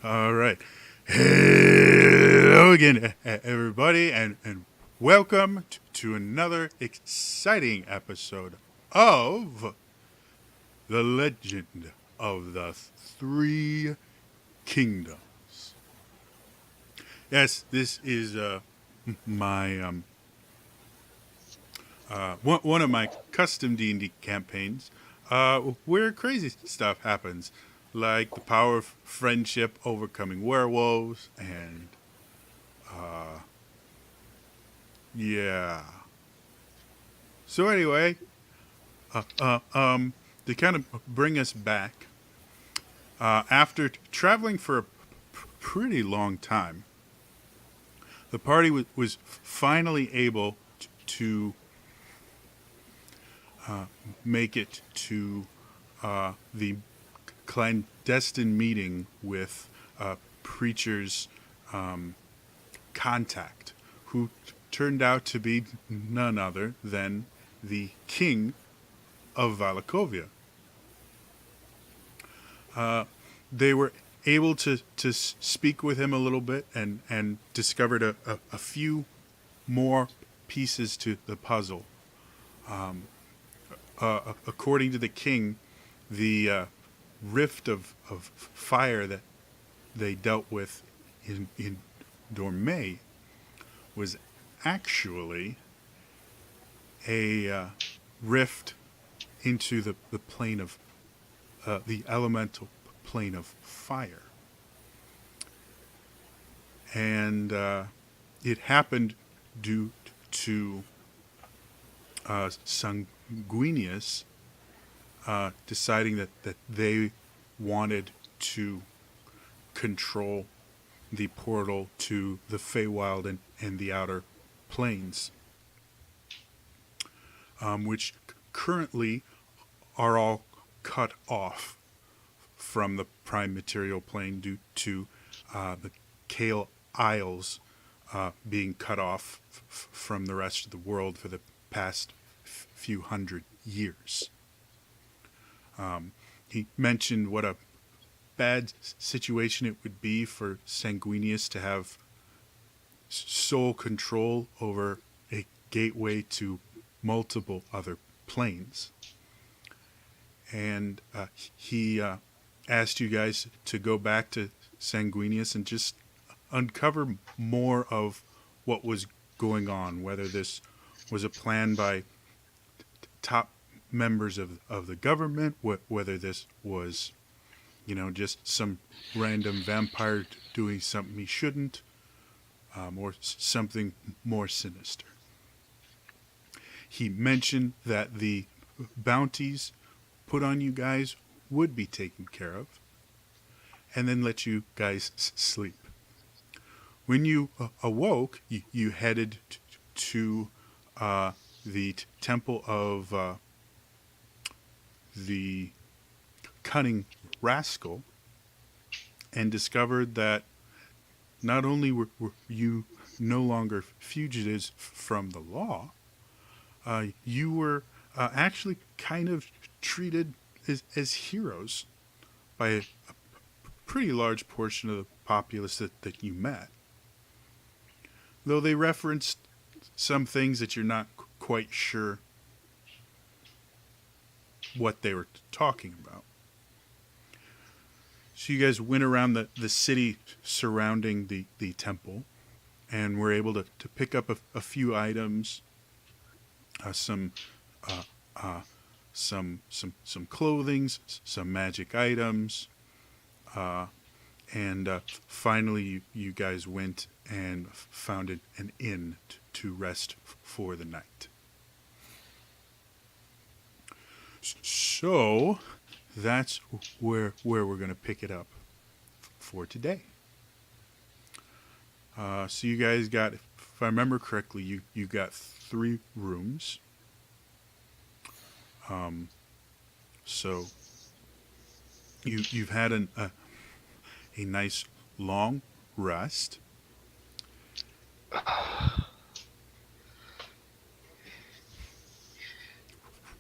All right. Hello again, everybody, and welcome to another exciting episode of The Legend of the Three Kingdoms. Yes, this is my one of my custom D&D campaigns where crazy stuff happens, like the power of friendship overcoming werewolves, and yeah. So anyway, uh, uh, um, to kind of bring us back, after traveling for a pretty long time, the party was finally able to make it to the clandestine meeting with preacher's contact, who turned out to be none other than the king of Valakovia. They were able to speak with him a little bit and discovered a few more pieces to the puzzle. According to the king, the rift of fire that they dealt with in Dorme was actually a rift into the plane of the elemental plane of fire. And it happened due to Sanguinius deciding that they wanted to control the portal to the Feywild and the outer planes, which currently are all cut off from the prime material plane due to the Kale Isles being cut off from the rest of the world for the past few hundred years. He mentioned what a bad situation it would be for Sanguinius to have sole control over a gateway to multiple other planes. And he asked you guys to go back to Sanguinius and just uncover more of what was going on, whether this was a plan by top members of the government, whether this was, just some random vampire doing something he shouldn't, or something more sinister. He mentioned that the bounties put on you guys would be taken care of, and then let you guys sleep. When you awoke, you headed to the temple of the cunning rascal, and discovered that not only were you no longer fugitives from the law, you were actually kind of treated as heroes by a pretty large portion of the populace that you met. Though they referenced some things that you're not quite sure what they were talking about. So you guys went around the city surrounding the temple and were able to pick up a few items, some clothing, some magic items, and finally you guys went and found an inn to rest for the night. So that's where we're going to pick it up for today. So you guys got, if I remember correctly, you got 3 rooms. So you've had a nice long rest.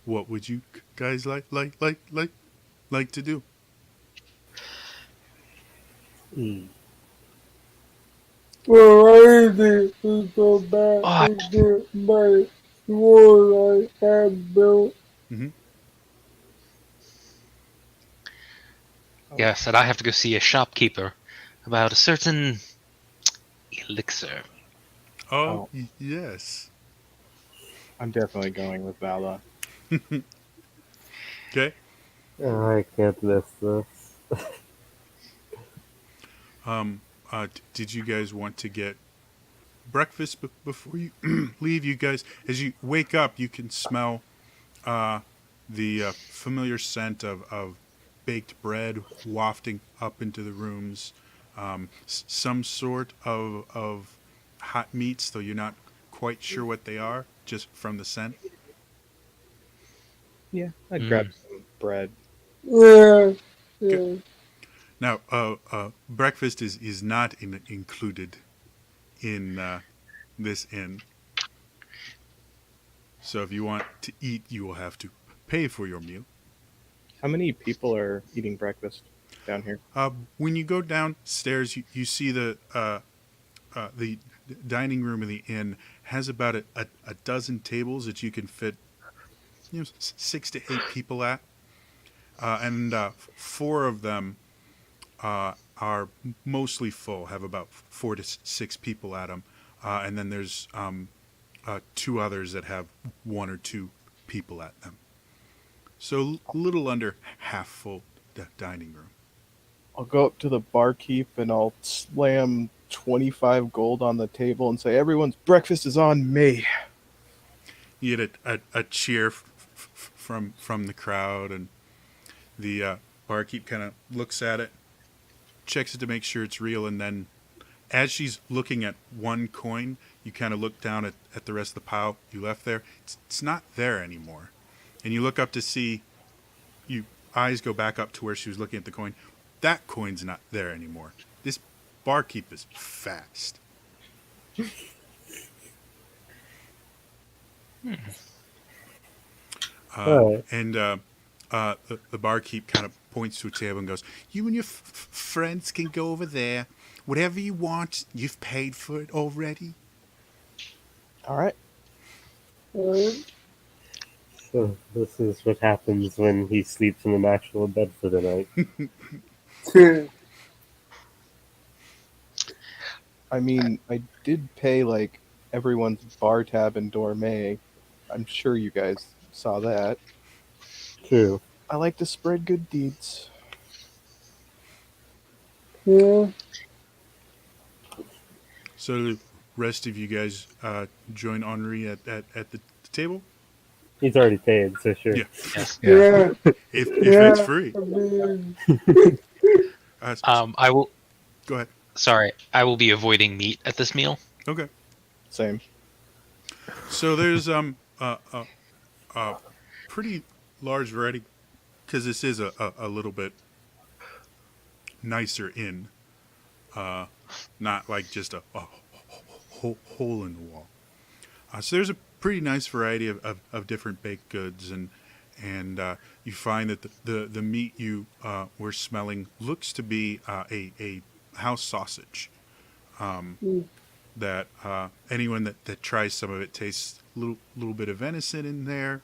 What would you guys like to do? Mm. Well, I need to go back Oh, and get my sword I have built. Hmm. Oh, yes, and I have to go see a shopkeeper about a certain elixir. Oh, oh, yes. I'm definitely going with Vala. Okay. I can't miss this. Um, did you guys want to get breakfast before you leave? You guys, as you wake up, you can smell uh, the familiar scent of baked bread wafting up into the rooms. Some sort of hot meats, though you're not quite sure what they are, just from the scent. Yeah, I'd grab Mm. some bread. Yeah, Good. yeah. Now, breakfast is not included in this inn. So if you want to eat, you will have to pay for your meal. How many people are eating breakfast down here? When you go downstairs, you see the dining room of the inn has about a dozen tables that you can fit 6 to 8 people at, and four of them are mostly full, have about 4 to 6 people at them, and then there's two others that have 1 or 2 people at them. So a little under half full dining room. I'll go up to the barkeep and I'll slam 25 gold on the table and say, "Everyone's breakfast is on me." You get a cheer from the crowd, and the barkeep kind of looks at it, checks it to make sure it's real, and then as she's looking at one coin, you kind of look down at the rest of the pile you left there. It's not there anymore. And you look up to see, you eyes go back up to where she was looking at the coin. That coin's not there anymore. This barkeep is fast. Alright. And the barkeep kind of points to a table and goes, "You and your friends can go over there. Whatever you want, you've paid for it already." All right. So this is what happens when he sleeps in an actual bed for the night. I mean, I did pay like everyone's bar tab and gourmet. I'm sure you guys saw that. True. I like to spread good deeds. Yeah. So the rest of you guys join Henri at the table? He's already paid, so sure. Yeah, Yes. Yeah. if it's Yeah. free. I mean, I will. Go ahead. Sorry, I will be avoiding meat at this meal. Okay. Same. So there's a pretty large variety because this is a little bit nicer inn, not like just a hole in the wall. So there's a pretty nice variety of different baked goods, and you find that the meat you were smelling looks to be a house sausage. That anyone that tries some of it tastes a little bit of venison in there,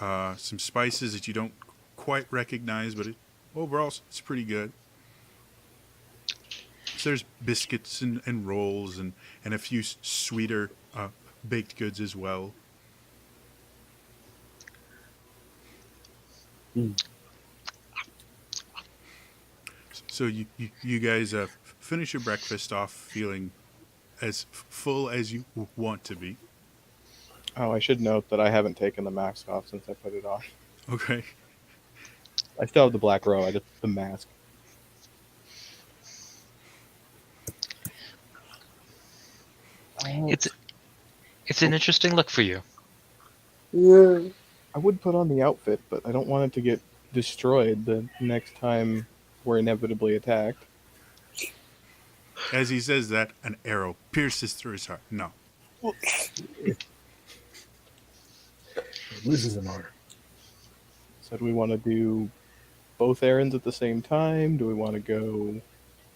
some spices that you don't quite recognize, but overall it's pretty good. So there's biscuits and rolls and a few sweeter baked goods as well. Hmm. So you guys finish your breakfast off feeling as full as you want to be. Oh, I should note that I haven't taken the mask off since I put it on. Okay. I still have the black robe. I just the mask. It's it's an interesting look for you. yeah. I would put on the outfit, but I don't want it to get destroyed the next time we're inevitably attacked. As he says that, an arrow pierces through his heart. No. Loses an honor. So do we want to do both errands at the same time? Do we want to go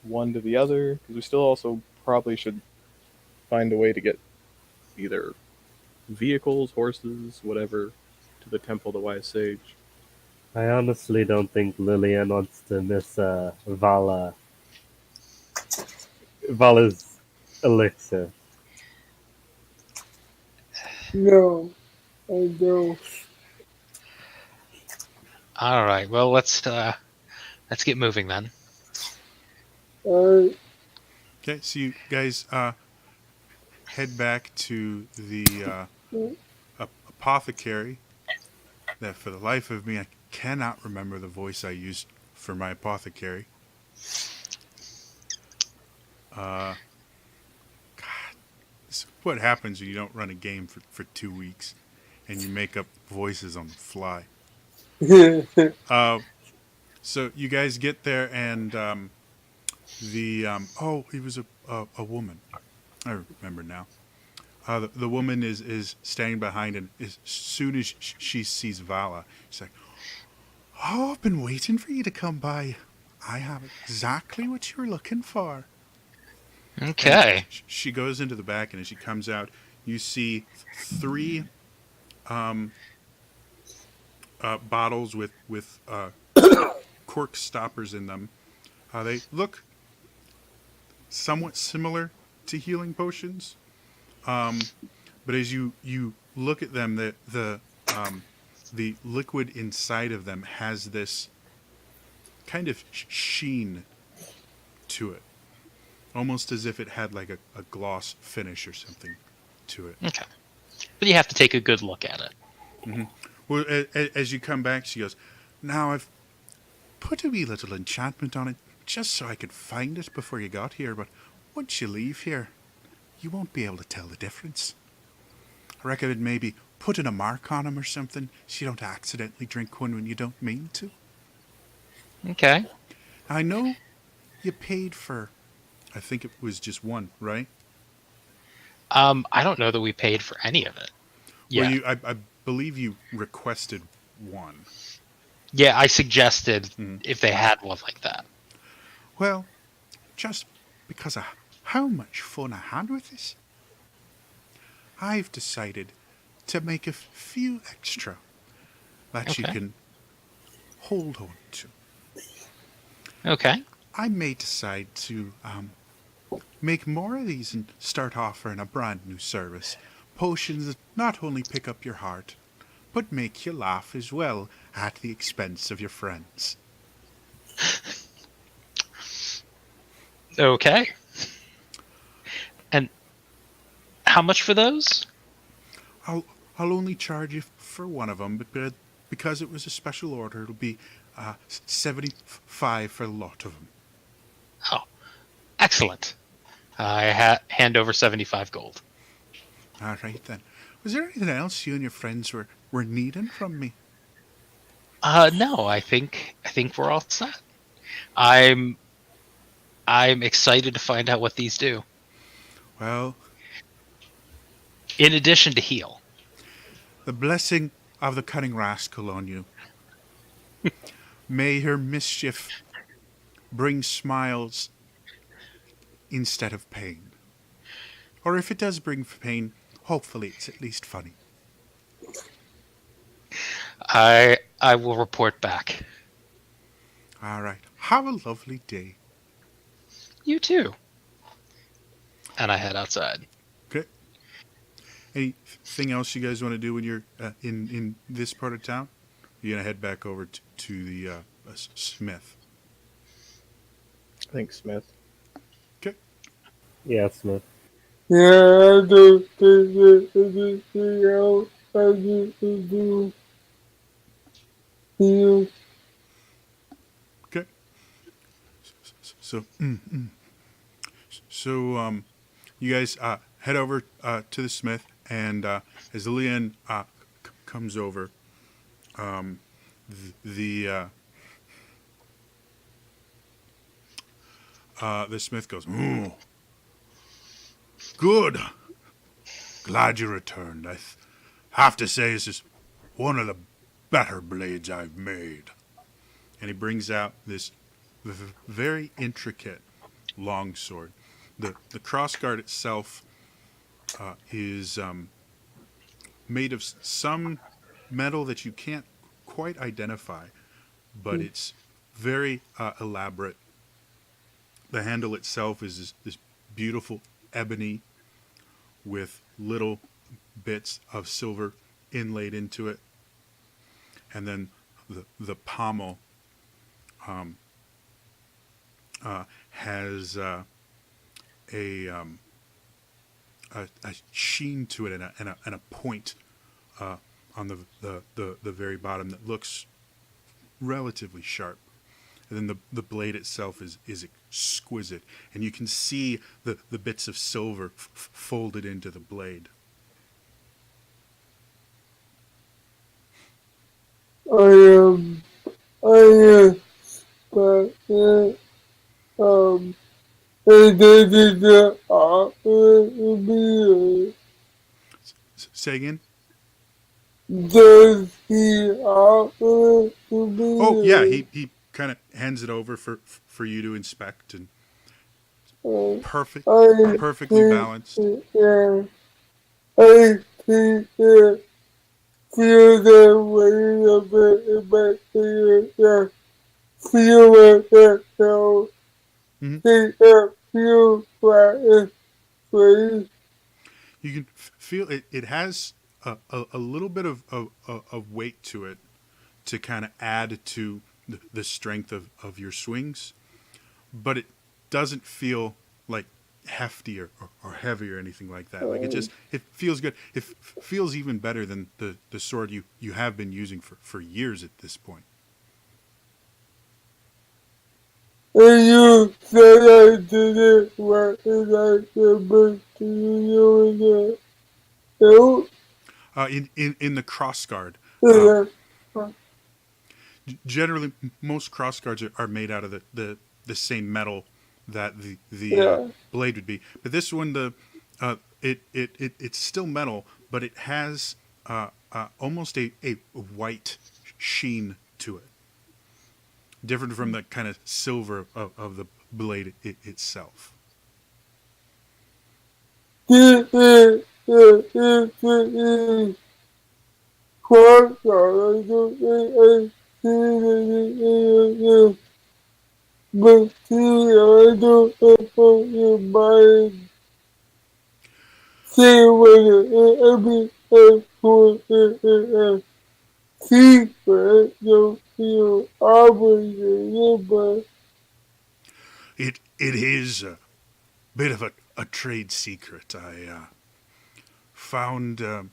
one to the other? Because we still also probably should find a way to get either vehicles, horses, whatever, to the Temple of the Wise Sage. I honestly don't think Lillian wants to miss Vala's elixir. No, I don't. All right. Well, let's get moving then. Alright. Okay, so you guys head back to the apothecary. That for the life of me, I cannot remember the voice I used for my apothecary. God, this is what happens when you don't run a game for 2 weeks and you make up voices on the fly. So you guys get there, and he was a woman. I remember now. The woman is standing behind, and as soon as she sees Vala, she's like, "Oh, I've been waiting for you to come by. I have exactly what you were looking for." Okay. And she goes into the back, and as she comes out, you see 3 bottles with cork stoppers in them. They look somewhat similar to healing potions, but as you look at them, the liquid inside of them has this kind of sheen to it, almost as if it had like a gloss finish or something to it. Okay. But you have to take a good look at it. Mm-hmm. Well, as you come back, she goes, "Now I've put a wee little enchantment on it just so I could find it before you got here, but once you leave here, you won't be able to tell the difference. I recommend maybe putting a mark on them or something so you don't accidentally drink one when you don't mean to. Okay. I know you paid for, I think it was just one, right? I don't know that we paid for any of it. Yeah. Well, I believe you requested one. Yeah, I suggested if they had one like that. Well, just because of how much fun I had with this, I've decided to make a few extra that you Okay. can hold on to. Okay. I may decide to make more of these and start offering a brand new service. Potions that not only pick up your heart, but make you laugh as well at the expense of your friends. Okay. And how much for those? I'll only charge you for one of them, but because it was a special order, it'll be 75 for the lot of them. Oh, excellent. I hand over 75 gold. All right then. Was there anything else you and your friends were needing from me? No, I think we're all set. I'm excited to find out what these do. Well, In addition to heal. the blessing of the cunning rascal on you. May her mischief bring smiles instead of pain. Or if it does bring pain, hopefully it's at least funny. I will report back. All right. Have a lovely day. You too. And I head outside. Okay. Anything else you guys want to do when you're in this part of town? You're gonna head back over to the Smith. I think Smith. Okay. Yeah, Smith. Yeah, I don't think anything else I need to do. You. Okay. So you guys head over to the Smith, and as Lillian comes over, the Smith goes, "Ooh, good. Glad you returned. I have to say this is one of the better blades I've made." And he brings out this very intricate longsword. The crossguard itself is made of some metal that you can't quite identify, but it's very elaborate. The handle itself is this beautiful ebony with little bits of silver inlaid into it, and then the pommel has a sheen to it and a point on the very bottom that looks relatively sharp. And then the blade itself is exquisite, and you can see the bits of silver folded into the blade. I but it did Say again? does he offer to be Oh yeah, he kind of hands it over for you to inspect, and perfectly balanced. yeah, I think feel the weight of it, but yeah, feel it, so Mhm. feel like it's You can feel it. It has a little bit of weight to it to kind of add to the strength of your swings, but it doesn't feel like hefty or heavy or anything like that. Like it feels good. It feels even better than the sword you have been using for years at this point. and you said I did it, what is I supposed to do it? In the cross guard, Yeah, generally most cross guards are made out of the same metal that the yeah. blade would be, but this one it's still metal, but it has almost a white sheen to it, different from the kind of silver of the blade itself. But I don't know your mind. Say what every secret don't feel obligated, but It is a bit of a trade secret. I found a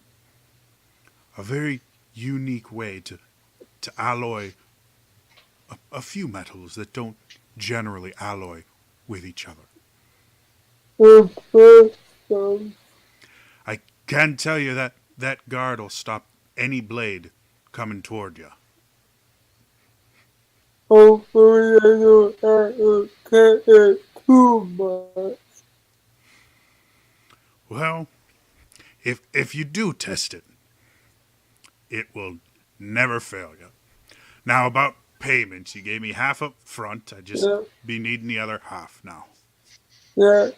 very unique way to alloy a few metals that don't generally alloy with each other. the person I can tell you that guard will stop any blade coming toward you. hopefully I don't have to cut it too much. Well, if you do test it, it will never fail you. Now about payments, you gave me half up front. I just Yeah, be needing the other half now. yeah.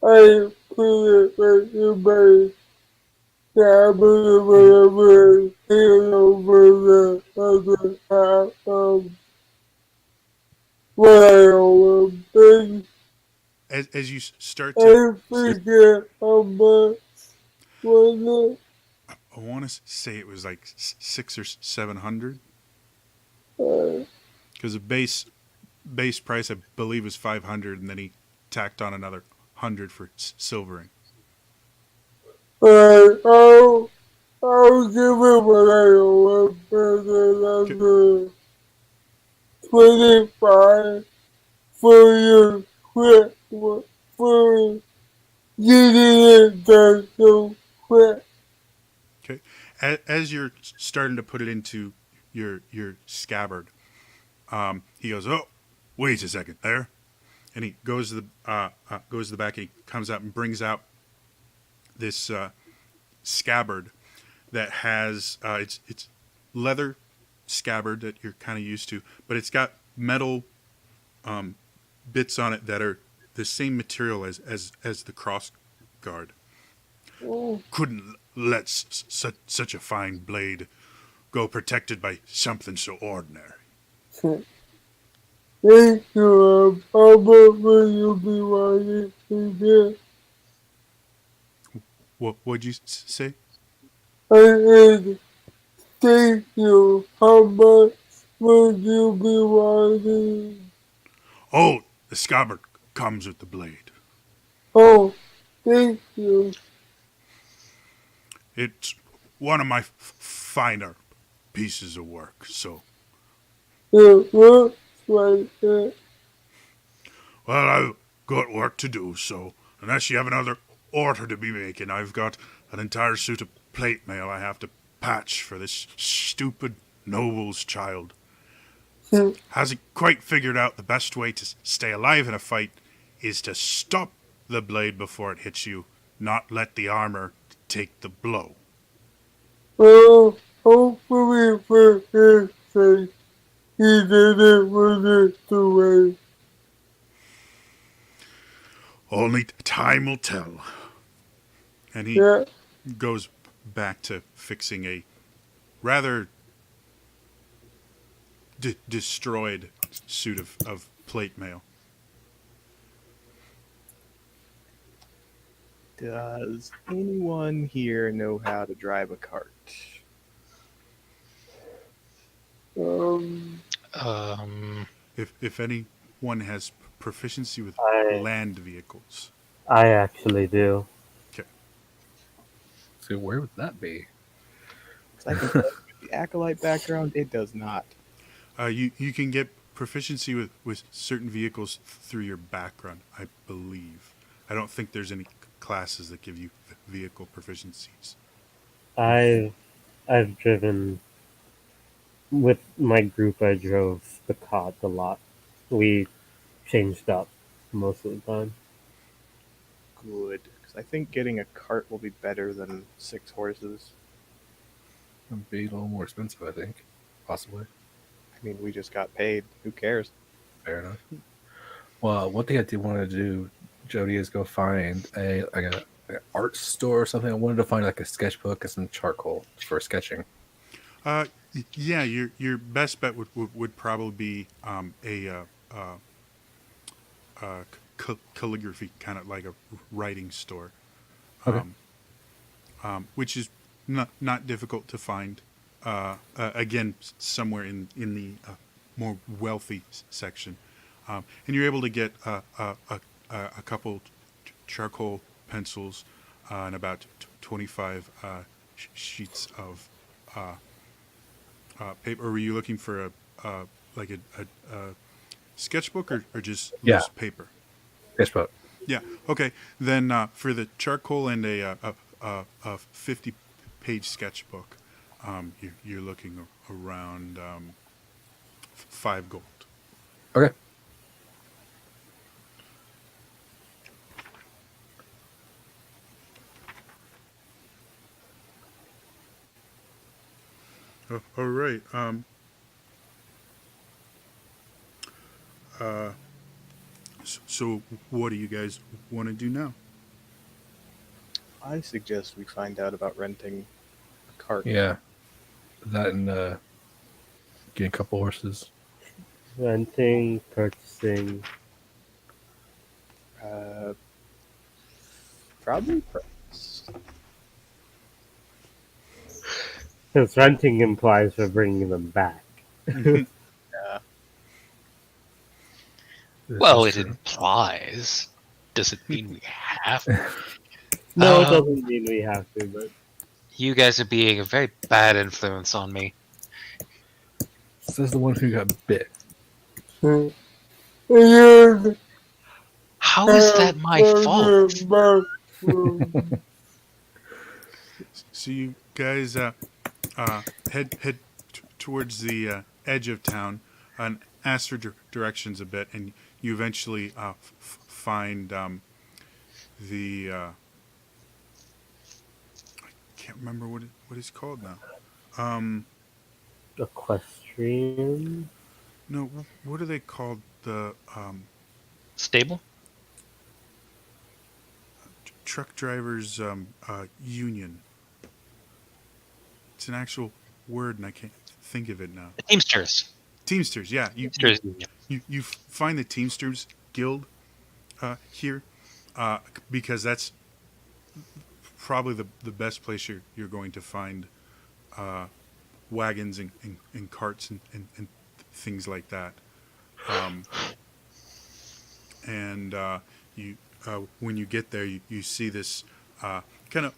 I put it with your body. Yeah, but whatever, hand over the other half of what I owe him. And As you start to, I forget how much was it? I want to say it was like 600 or 700, Uh, because the base price I believe was 500, and then he tacked on another 100 for silvering. I'll give him what I owe him for the 25 for your quick, for getting it done so quick. Okay, as you're starting to put it into your scabbard, he goes, "Oh, wait a second there," and he goes to the back. And he comes out and brings out this scabbard that has it's leather scabbard that you're kind of used to, but it's got metal bits on it that are the same material as the cross guard. Oh, Couldn't let such a fine blade go protected by something so ordinary. thank you. How much will you be wanting to get? What would you say? I said, thank you. How much would you be wanting? Oh, the scabbard comes with the blade. Oh, thank you. It's one of my finer pieces of work. So, It looks like it. well, I've got work to do. So, unless you have another order to be making, I've got an entire suit of plate mail I have to patch for this stupid noble's child. Hasn't quite figured out the best way to stay alive in a fight is to stop the blade before it hits you, not let the armor take the blow. Well, hopefully for his sake, he didn't put it away. Only time will tell. And he Yeah, goes back to fixing a rather destroyed suit of plate mail. Does anyone here know how to drive a cart? um, If anyone has proficiency with I land vehicles. I actually do. Okay. So where would that be? 'Cause I can tell you with the acolyte background, it does not. You can get proficiency with certain vehicles through your background, I believe. I don't think there's any classes that give you vehicle proficiencies. I've driven with my group. I drove the cot a lot. We changed up most of the time. Good. Because I think getting a cart will be better than 6 horses. It'd be a little more expensive, I think. Possibly. I mean, we just got paid. Who cares? Fair enough. Well, one thing I did want to do, Jody, is go find an art store or something. I wanted to find like a sketchbook and some charcoal for sketching. Yeah, your best bet would probably be calligraphy, kind of like a writing store, Okay. which is not difficult to find. Again, somewhere in the more wealthy section, and you're able to get a couple charcoal pencils and about 25 sheets of paper. Or were you looking for like a sketchbook or just Yeah. loose paper? Sketchbook. Yeah. Okay. Then for the charcoal and a 50-page sketchbook, you're looking around 5 gold. Okay. All right. So what do you guys want to do now? I suggest we find out about renting a cart. Yeah. That and getting a couple horses. Renting, purchasing. Probably. Because renting implies we're bringing them back. Yeah. well, it implies. Does it mean we have? No, it Um, doesn't mean we have to, but You guys are being a very bad influence on me. Says the one who got bit. and How is that my fault? So you guys head towards the edge of town and ask for directions a bit, and you eventually find the I can't remember what it's called now. equestrian. No, what are they called? The Stable? truck drivers union. It's an actual word, and I can't think of it now. The Teamsters. Teamsters, yeah. Teamsters Union. You find the Teamsters Guild here because that's probably the best place you're going to find wagons and carts and things like that. Um, and you when you get there, you see this kind of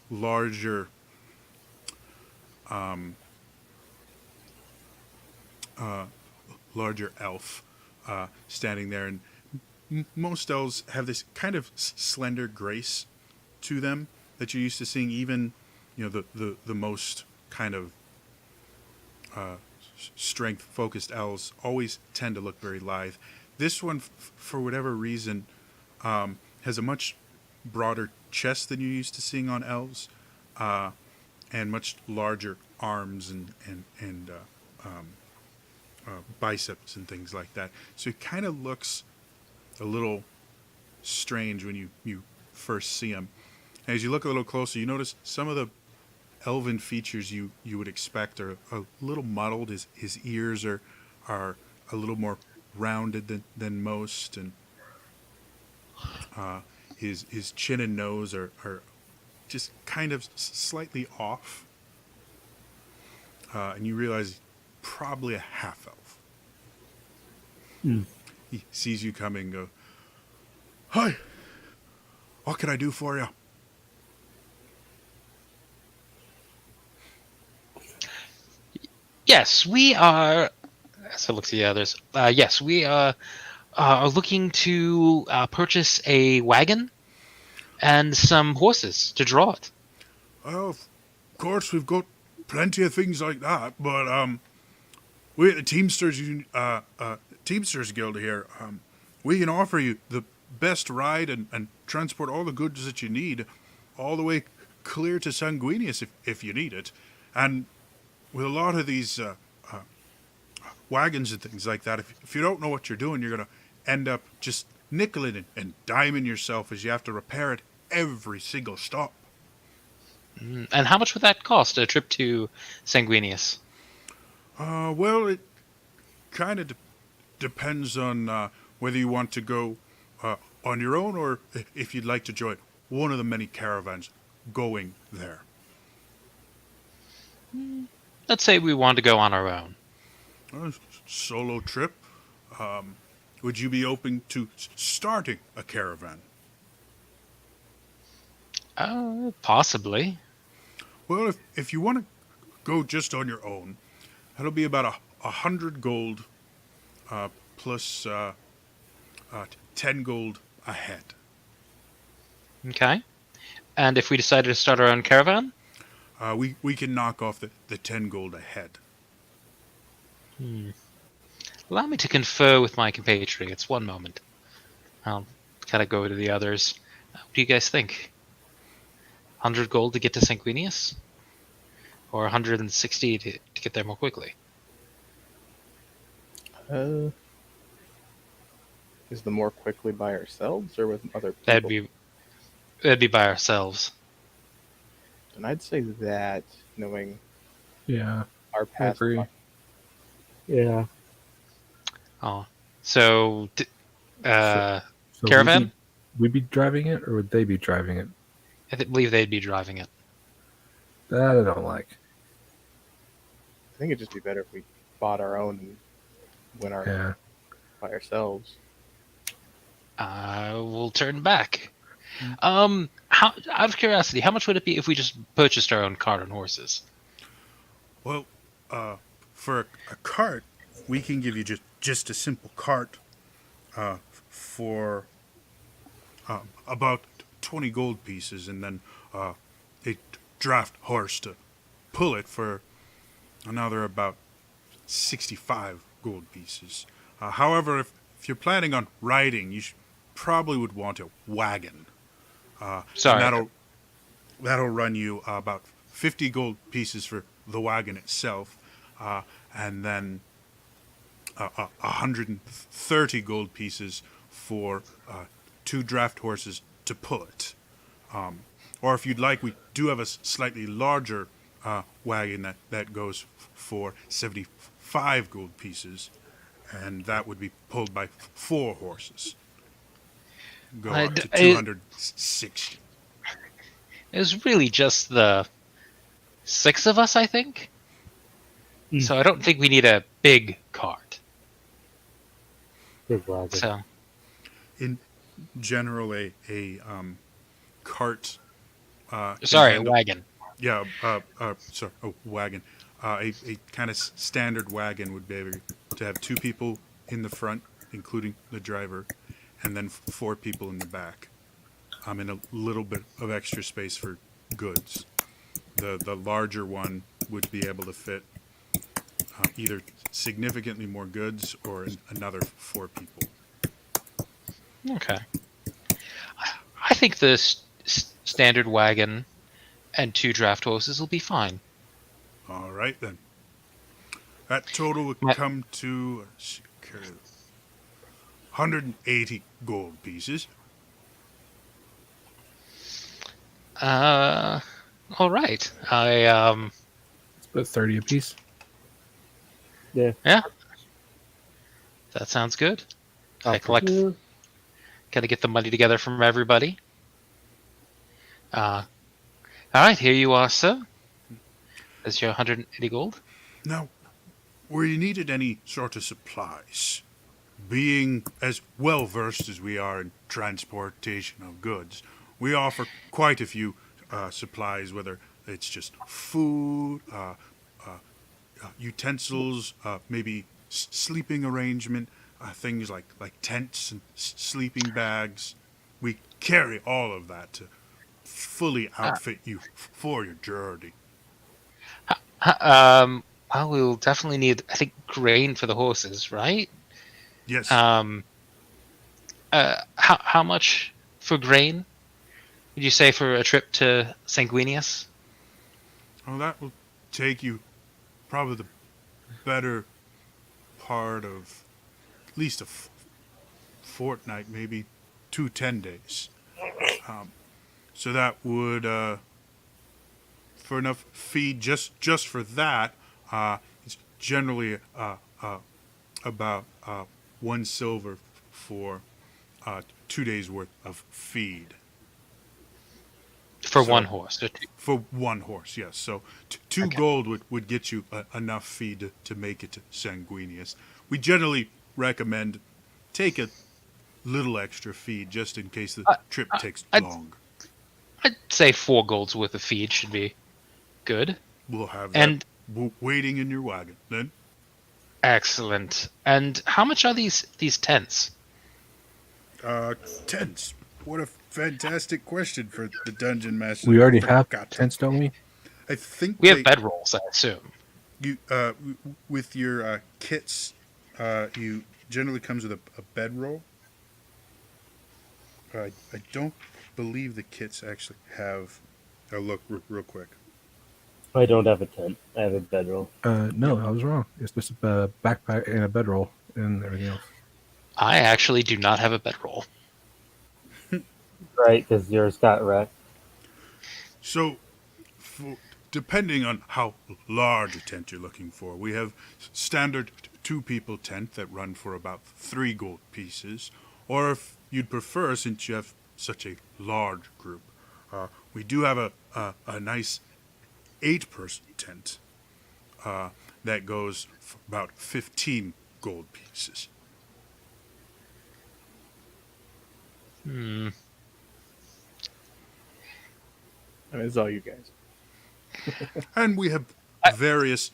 larger um, larger elf standing there, and most elves have this kind of slender grace to them that you're used to seeing. Even the most kind of strength focused elves always tend to look very lithe. This one, for whatever reason, has a much broader chest than you're used to seeing on elves, and much larger arms and biceps and things like that. So it kind of looks a little strange when you first see him. And as you look a little closer, you notice some of the elven features you would expect are a little muddled. His ears are a little more rounded than most, and his chin and nose are just kind of slightly off. And you realize probably a half elf. He sees you coming and go, "Hi, what can I do for you?" Yes, we are. As I look to the others, yes, we are looking to purchase a wagon and some horses to draw it. Well, of course, we've got plenty of things like that, but we at the Teamsters Guild here, we can offer you the best ride and transport all the goods that you need, all the way clear to Sanguinius if you need it. And with a lot of these wagons and things like that, if you don't know what you're doing, you're going to end up just nickeling and diming yourself as you have to repair it every single stop. And how much would that cost, a trip to Sanguinius? Well, it kind of depends on whether you want to go on your own or if you'd like to join one of the many caravans going there. Let's say we want to go on our own. Solo trip. Would you be open to starting a caravan? Possibly. Well, if you want to go just on your own, that'll be about 100 gold plus 10 gold a head. Okay. And if we decided to start our own caravan? We can knock off the 10 gold a head. Allow me to confer with my compatriots. One moment. I'll kind of go to the others. What do you guys think? 100 gold to get to Sanguinius? Or 160 to get there more quickly? Is the more quickly by ourselves or with other people? That'd be by ourselves. And I'd say that, knowing Yeah, our I past agree. Yeah. Oh, so So caravan? We'd be driving it, or would they be driving it? believe they'd be driving it. That I don't like. I think it'd just be better if we bought our own and went Yeah. by ourselves. We'll turn back. How, out of curiosity, how much would it be if we just purchased our own cart and horses? Well, for a cart, we can give you just a simple cart for about 20 gold pieces, and then a draft horse to pull it for another about 65 gold pieces. However, if you're planning on riding, you probably would want a wagon. Sorry. And that'll run you about 50 gold pieces for the wagon itself, and then 130 gold pieces for 2 draft horses to pull it. Or if you'd like, we do have a slightly larger wagon that goes for 75 gold pieces, and that would be pulled by 4 horses. Go up to 260. It was really just the 6 of us, I think. Mm. So I don't think we need a big cart. Big wagon. So In general, a cart. can sorry, a handle- wagon. Yeah, sorry, a wagon. A kind of standard wagon would be able to have 2 people in the front, including the driver, and then 4 people in the back. And a little bit of extra space for goods. The larger one would be able to fit either significantly more goods or another 4 people. Okay. I think the standard wagon and 2 draft horses will be fine. All right, then. That total would Yeah. come to 180 gold pieces. All right. It's about 30 apiece. Yeah. Yeah. That sounds good. I collect. Yeah. Gotta get the money together from everybody. All right, here you are, sir. There's your 180 gold. Now, were you needed any sort of supplies? Being as well versed as we are in transportation of goods, we offer quite a few supplies, whether it's just food, utensils, maybe sleeping arrangement, things like tents and sleeping bags. We carry all of that to fully outfit you for your journey. Well, we'll definitely need, I think, grain for the horses, right? Yes. How much for grain would you say for a trip to Sanguinius? Well, that will take you probably the better part of at least a fortnight, maybe 10 days. So that would, for enough feed, just for that, it's generally about 1 silver for 2 days worth of feed. For So- one horse. For 1 horse, yes. So 2 Okay. gold would get you enough feed to make it to Sanguinius. We generally recommend take a little extra feed just in case the trip takes long. I'd say 4 golds worth of feed should be good. We'll have that And waiting in your wagon. Then excellent. And how much are these tents? tents. What a fantastic question for the dungeon master. We already have Forgot. tents, don't we? I think We have they- bedrolls, I assume. You with your kits, you generally comes with a bedroll. I don't believe the kits actually have. I'll look real quick. I don't have a tent. I have a bedroll. No, I was wrong. It's just a backpack and a bedroll and everything else. I actually do not have a bedroll. Right, because yours got wrecked. So, depending on how large a tent you're looking for, we have standard 2-people tent that run for about 3 gold pieces. Or if you'd prefer, since you have such a large group, we do have a nice 8-person tent that goes for about 15 gold pieces. Hmm. And it's all you guys. And we have various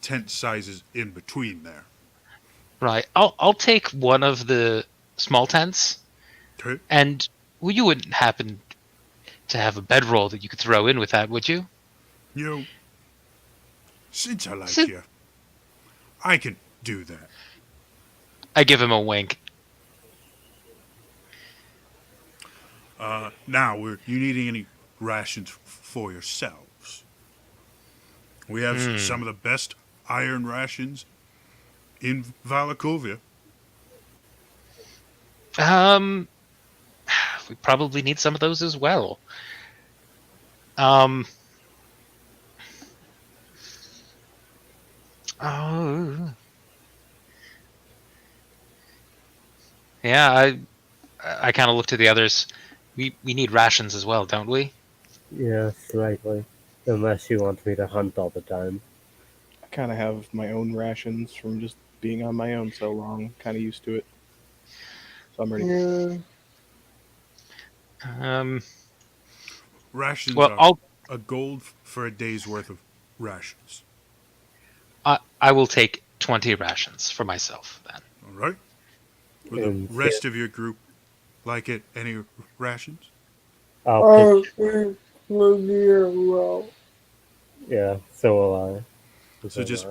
tent sizes in between there. Right. I'll take one of the small tents, Okay? and well, you wouldn't happen to have a bedroll that you could throw in with that, would you? You know, since I like Sin- you, I can do that. I give him a wink. Now, you needing any rations for yourselves? We have some of the best iron rations in Valakovia. We probably need some of those as well. Um. Oh. Yeah, I kind of looked at the others. We need rations as well, don't we? Yeah, slightly. Unless you want me to hunt all the time. I kind of have my own rations from just being on my own so long. Kind of used to it. So I'm ready. Yeah. Rations Well, are a gold for a day's worth of rations. I will take 20 rations for myself then. All right? Will the And rest of your group like it? Any rations? I'll Oh, pick. it's well. Yeah, so will I. So just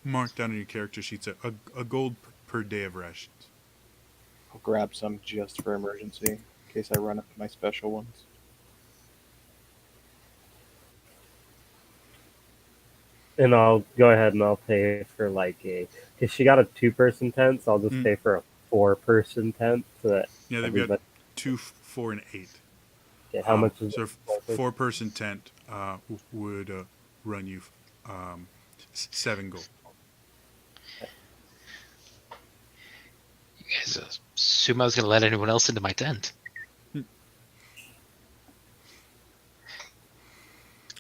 mark down on your character sheets a gold per day of rations. I'll grab some just for emergency in case I run up to my special ones. And I'll go ahead and I'll pay for like because she got a 2-person tent, so I'll just Mm. pay for a 4-person tent so that Yeah, they've got everybody. 2, 4, and 8. Okay, how much is so it? a 4-person tent would run you 7 gold. You guys assume I was going to let anyone else into my tent?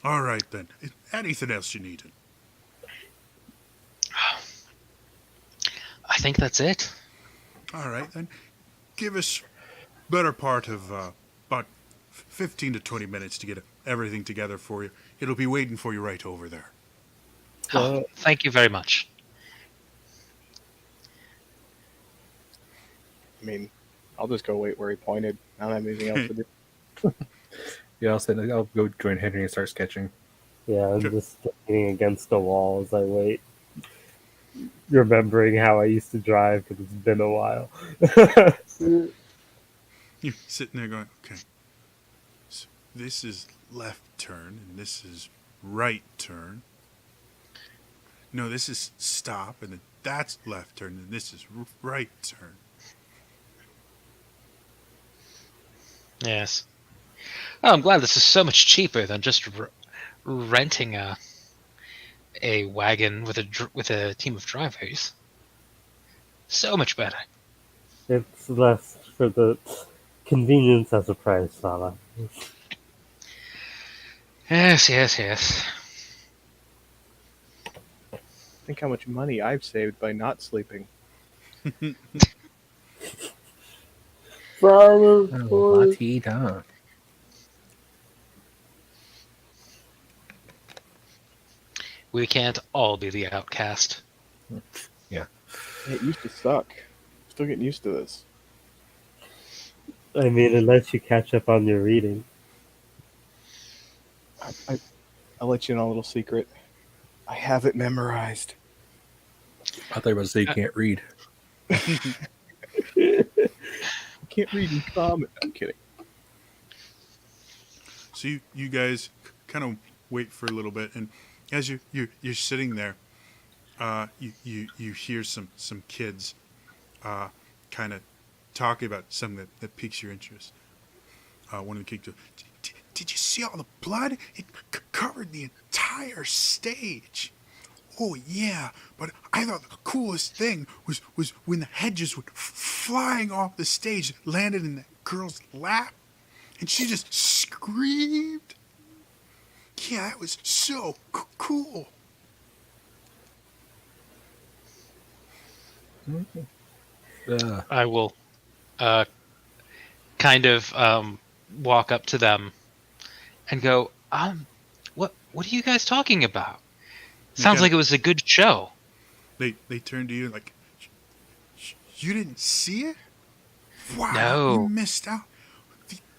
All right then. Anything else you need? I think that's it. All right then. Give us better part of about 15 to 20 minutes to get everything together for you. It'll be waiting for you right over there. Oh, thank you very much. I mean, I'll just go wait where he pointed. I don't have anything else to do. Yeah, I'll go join Henry and start sketching. Yeah, I'm Sure. just leaning against the wall as I wait, remembering how I used to drive because it's been a while. You're sitting there going, okay, so this is left turn, and this is right turn. No, this is stop, and then that's left turn, and this is right turn. Yes. Oh, I'm glad this is so much cheaper than just renting a wagon with a team of drivers. So much better. It's less for the convenience as a price, Sala. Yes, yes, yes. Think how much money I've saved by not sleeping. Father, Oh, for la-ti-da. We can't all be the outcast. It used to suck. Still getting used to this. I mean, unless you catch up on your reading. I'll let you in on a little secret. I have it memorized. I thought you were about to say you can't read. I can't read in common. I'm kidding. So you guys kind of wait for a little bit, and as you're sitting there, you hear some kids kind of talking about something that piques your interest. One of the kids goes, did you see all the blood? It covered the entire stage. Oh yeah, but I thought the coolest thing was when the hedges went flying off the stage, landed in that girl's lap, and she just screamed. Yeah, that was so cool. I will kind of walk up to them and go, what are you guys talking about? Sounds Okay. like it was a good show. They turn to you like, you didn't see it? Wow, No. you missed out.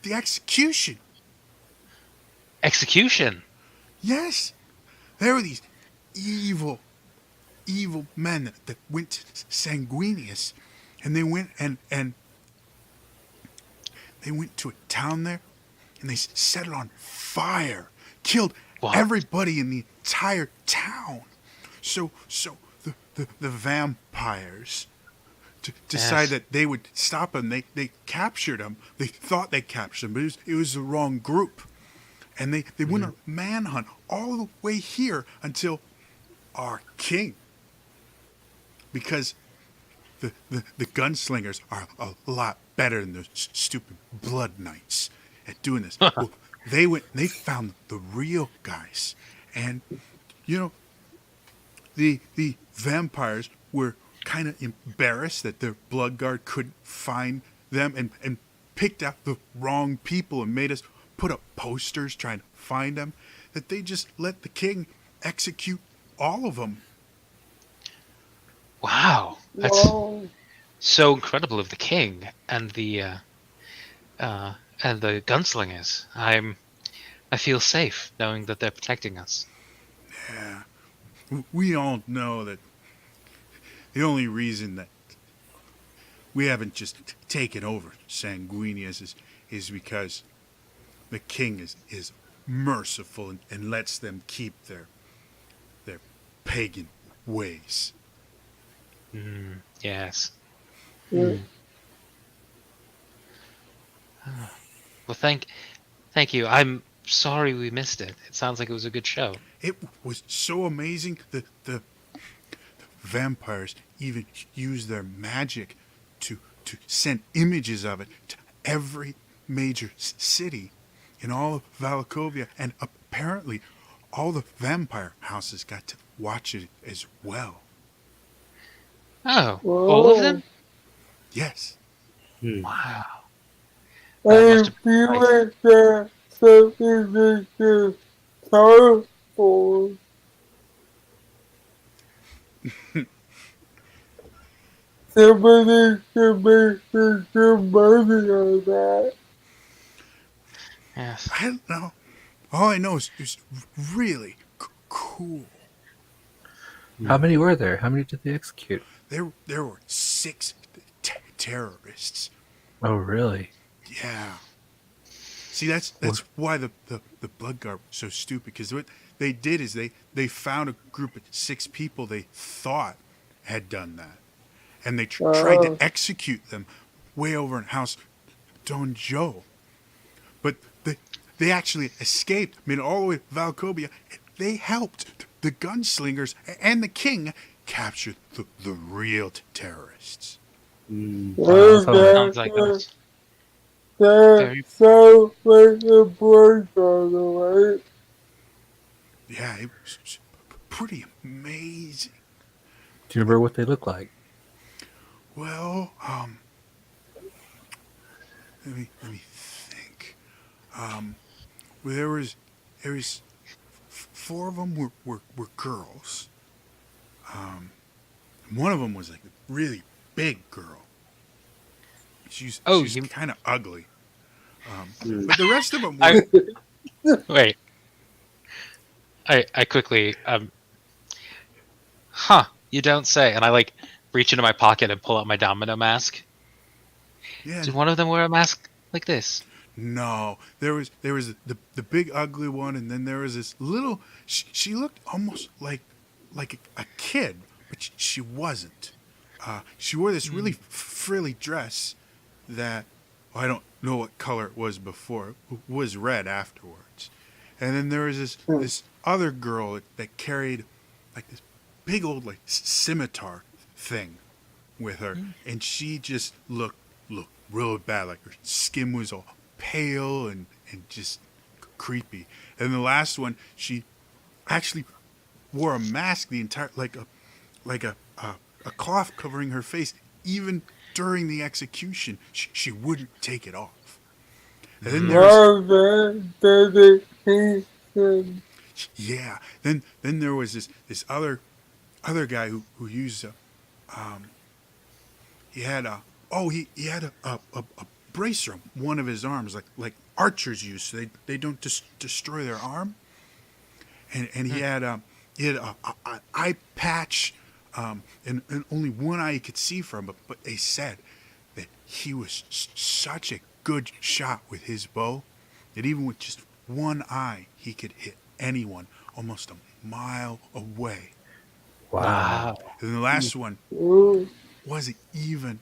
The execution. Execution. Yes, there were these evil men that went to Sanguinius, and they went and they went to a town there, and they set it on fire, killed What? everybody in the entire town. So the the vampires decide that they would stop him. They captured him. They thought they captured him, but it was the wrong group. And they went on a manhunt all the way here until our king. Because the gunslingers are a lot better than those stupid blood knights at doing this. Well, they found the real guys. And, the vampires were kind of embarrassed that their blood guard couldn't find them and picked out the wrong people and made us put up posters trying to find them, that they just let the king execute all of them. Wow, that's Whoa. so incredible of the king and the gunslingers. I feel safe knowing that they're protecting us. Yeah. We all know that the only reason that we haven't just taken over Sanguinius is because the king is merciful and lets them keep their pagan ways. Yes. Yeah. Well, thank you. I'm sorry we missed it. It sounds like it was a good show. It was so amazing that the vampires even used their magic to send images of it to every major city in all of Valakovia, and apparently all the vampire houses got to watch it as well. Oh, all of them? Yes. Wow. I must have feel been like that something is just powerful. Somebody should make some money on that. Yes. I don't know. All I know is it was really cool. How many were there? How many did they execute? There were 6 terrorists. Oh, really? Yeah. See, that's why the blood guard was so stupid, because what they did is they found a group of 6 people they thought had done that, and they tried to execute them way over in House Don Joe, but they actually escaped, made it all the way to Valcobia, and they helped the gunslingers and the king capture the real terrorists. Sounds like us. Very- That's so like a blood on the way. Yeah, it was pretty amazing. Do you remember what they look like? Well, let me think. Well, there was 4 of them were girls. One of them was like a really big girl. She's kind of ugly. But the rest of them were. Wait. I quickly you don't say. And I reach into my pocket and pull out my domino mask. Yeah. Did one of them wear a mask like this? No, there was the big ugly one, and then there was this little. She looked almost like a kid, but she wasn't. She wore this really frilly dress that I don't know what color it was before. It was red afterwards, and then there was this other girl that carried this big old scimitar thing with her, and she just looked real bad. Like her skin was all pale and just creepy. And the last one, she actually wore a mask the entire like a cloth covering her face. Even during the execution, she wouldn't take it off. And then then there was this other guy who used he had a bracer on one of his arms, like archers use, so they don't destroy their arm. And he had a eye patch, and only one eye he could see from. But they said that he was such a good shot with his bow that even with just one eye, he could hit anyone almost a mile away. Wow. And the last one Ooh. wasn't even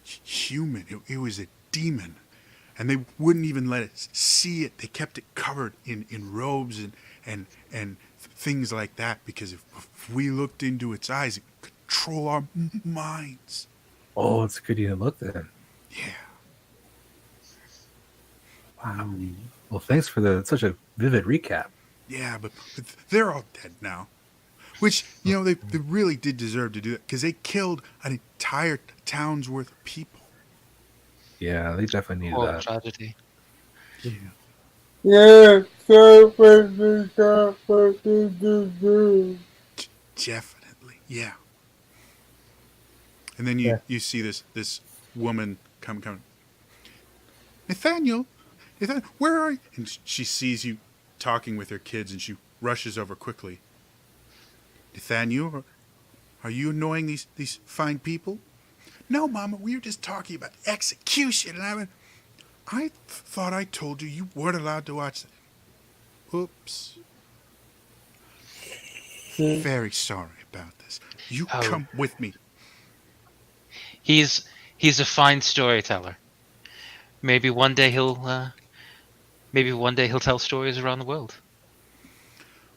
human. It was a demon. And they wouldn't even let us see it. They kept it covered in robes and things like that because if we looked into its eyes, it could control our minds. Oh, it's good you didn't look then. Yeah. Wow. Well, thanks for such a vivid recap. Yeah, but they're all dead now. Which, they really did deserve to do that because they killed an entire town's worth of people. Yeah, they definitely needed Oh, that. tragedy. Yeah, so what did you do? Definitely, yeah. And then Yeah. you see this woman come. Nathaniel, where are you? And she sees you talking with her kids, and she rushes over quickly. Nathaniel, are you annoying these fine people? No, Mama, we were just talking about execution, and I thought I told you weren't allowed to watch that. Oops. Very sorry about this. You Oh. come with me. He's a fine storyteller. Maybe one day he'll tell stories around the world.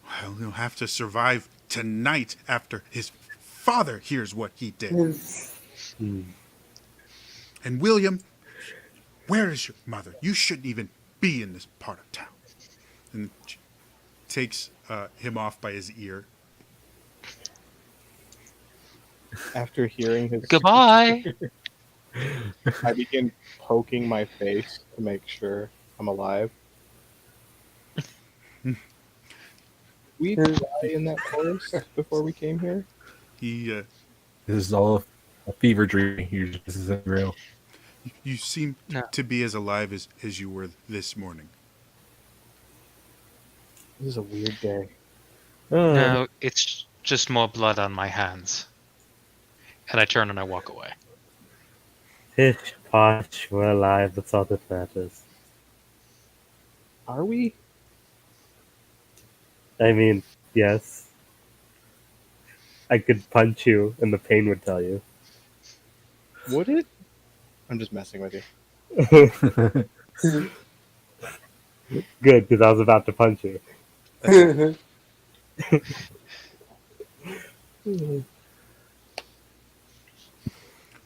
Well, he'll have to survive tonight after his father hears what he did. Hmm. And William, where is your mother? You shouldn't even be in this part of town. And she takes him off by his ear. After hearing his, Goodbye. I begin poking my face to make sure I'm alive. We die in that forest before we came here. He, This is all a fever dream. This isn't real. you seem No. to be as alive as you were this morning. This is a weird day. No, it's just more blood on my hands. And I turn and I walk away. Pish posh, we're alive. That's all that matters. Are we? I mean, yes. I could punch you, and the pain would tell you. Would it? I'm just messing with you. Good, because I was about to punch you.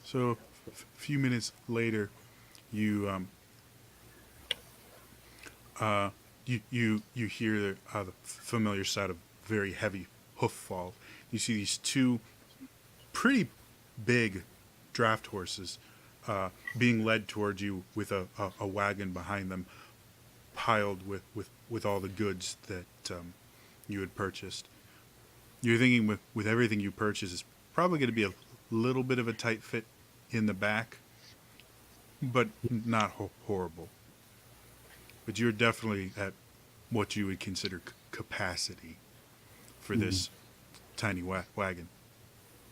So, a few minutes later, you you hear the familiar sound of very heavy hoof fall. You see these two pretty big draft horses being led towards you with a wagon behind them, piled with all the goods that you had purchased. You're thinking with everything you purchased, it's probably going to be a little bit of a tight fit in the back, but not horrible. But you're definitely at what you would consider capacity for this tiny wagon.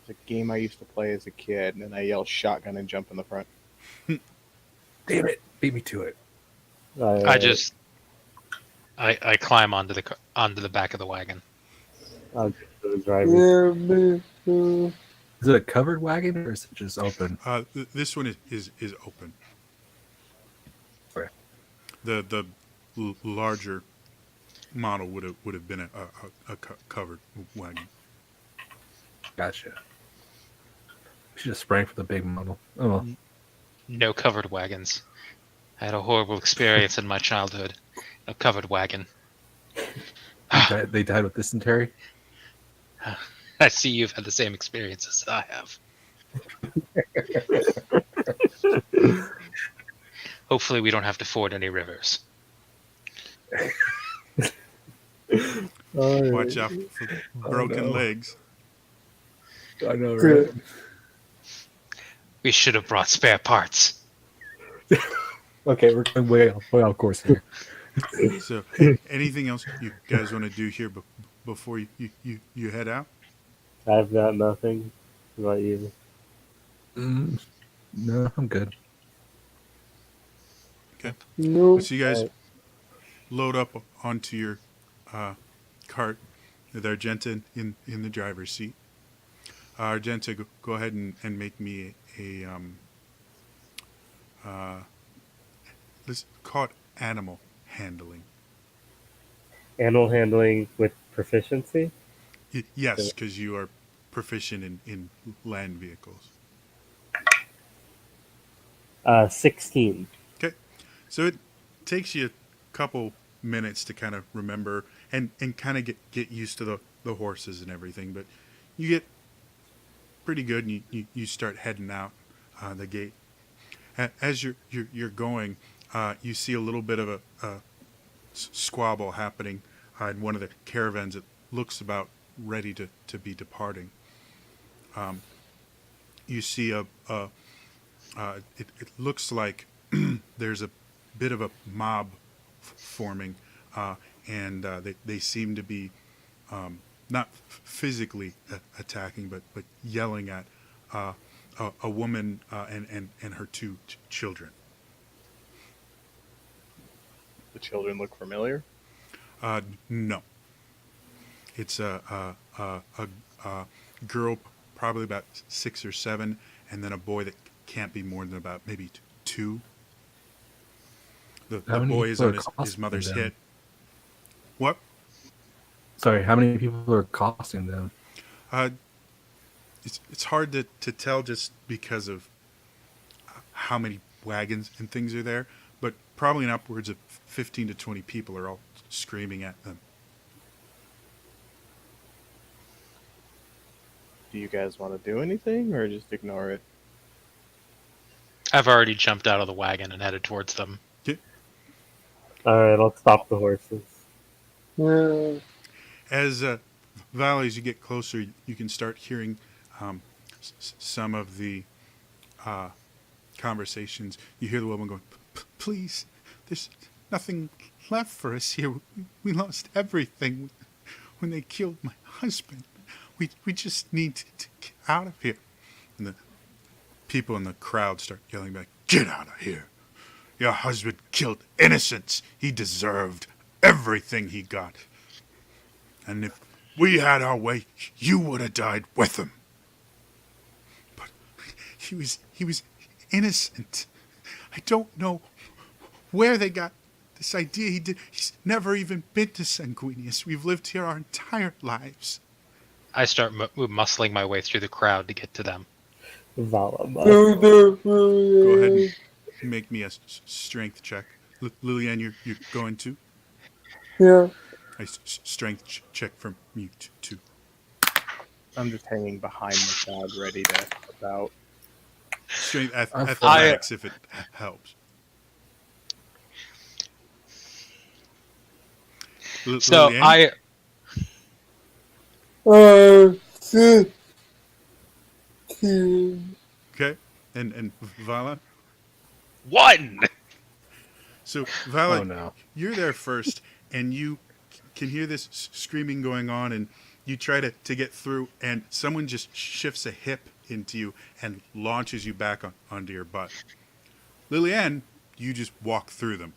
It's a game I used to play as a kid, and I yell shotgun and jump in the front. Damn it! Beat me to it. I climb onto the back of the wagon. I'll get to the driver. Is it a covered wagon or is it just open? This one is open. Okay. The larger model would have been a covered wagon. Gotcha. We should have sprang for the big model. Oh well. No covered wagons. I had a horrible experience in my childhood. A covered wagon. They died with dysentery. I see you've had the same experiences that I have. Hopefully we don't have to ford any rivers. Watch out for broken no. legs. I know, right? We should have brought spare parts. Okay, we're going way off course here. So, anything else you guys want to do here before you head out? I've got nothing. What about you? No, I'm good. Okay. No. So you guys load up onto your cart with Argenta in the driver's seat. Argenta, go ahead and make me a let's call it animal handling. Animal handling with proficiency. Yes, because you are proficient in land vehicles. 16. Okay, so it takes you a couple minutes to kind of remember and kind of get used to the horses and everything, but you get pretty good, and you start heading out the gate. As you're going, you see a little bit of a squabble happening in one of the caravans. It looks about ready to be departing. You see it looks like there's a bit of a mob forming, and they seem to be not physically attacking, but yelling at a woman and her two children. The children look familiar. No, it's a girl, probably about 6 or 7, and then a boy that can't be more than about maybe 2. The many boy is people on are his costing mother's them? hip. What? Sorry, how many people are costing them? It's hard to tell just because of how many wagons and things are there, but probably upwards of 15 to 20 people are all screaming at them. Do you guys want to do anything or just ignore it? I've already jumped out of the wagon and headed towards them. Alright, I'll stop the horses. Yeah. As Val, as you get closer, you can start hearing some of the conversations. You hear the woman going, "Please, there's nothing left for us here. We lost everything when they killed my husband. We just need to get out of here." And the people in the crowd start yelling back, "Get out of here. Your husband killed innocents. He deserved everything he got. And if we had our way, you would have died with him. But he was innocent. I don't know where they got this idea. He's never even been to Sanguinius. We've lived here our entire lives." I start muscling my way through the crowd to get to them. Vala must. Go ahead and make me a strength check. Lillian, you're going to? Yeah. A strength check from you too. I'm just hanging behind the crowd, ready to help out. Strength I'm athletics if it helps. So Lillian? 16. Okay, and Vala. 1! So Vala, Oh no. you're there first, and you can hear this screaming going on, and you try to get through, and someone just shifts a hip into you and launches you back onto your butt. Lillian, you just walk through them.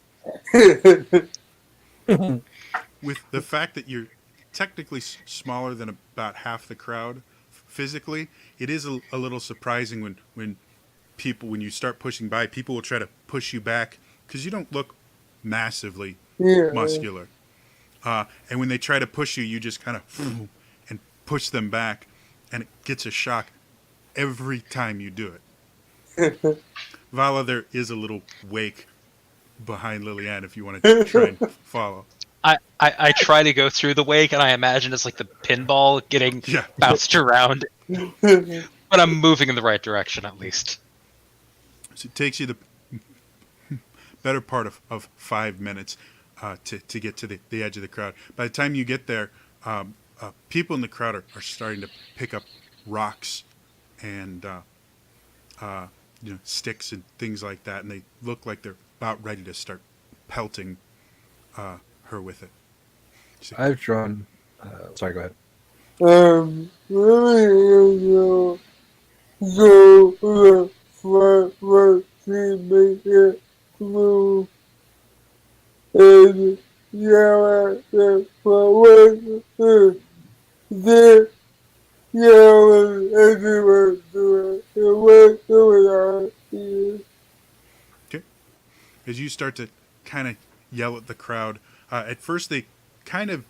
With the fact that you're technically smaller than about half the crowd physically, it is a little surprising when you start pushing by, people will try to push you back because you don't look massively Yeah. muscular. And when they try to push you, you just kind of and push them back, and it gets a shock every time you do it. Vala, there is a little wake behind Lillian if you want to try and follow. I try to go through the wake, and I imagine it's like the pinball getting Yeah. bounced around. But I'm moving in the right direction, at least. So it takes you the better part of 5 minutes to get to the edge of the crowd. By the time you get there, people in the crowd are starting to pick up rocks and sticks and things like that, and they look like they're about ready to start pelting her with it. I've drawn. Sorry, go ahead. Really, go the front to make it through and yell at the flowers. Then everyone do it. It was Okay. As you start to kind of yell at the crowd, at first they kind of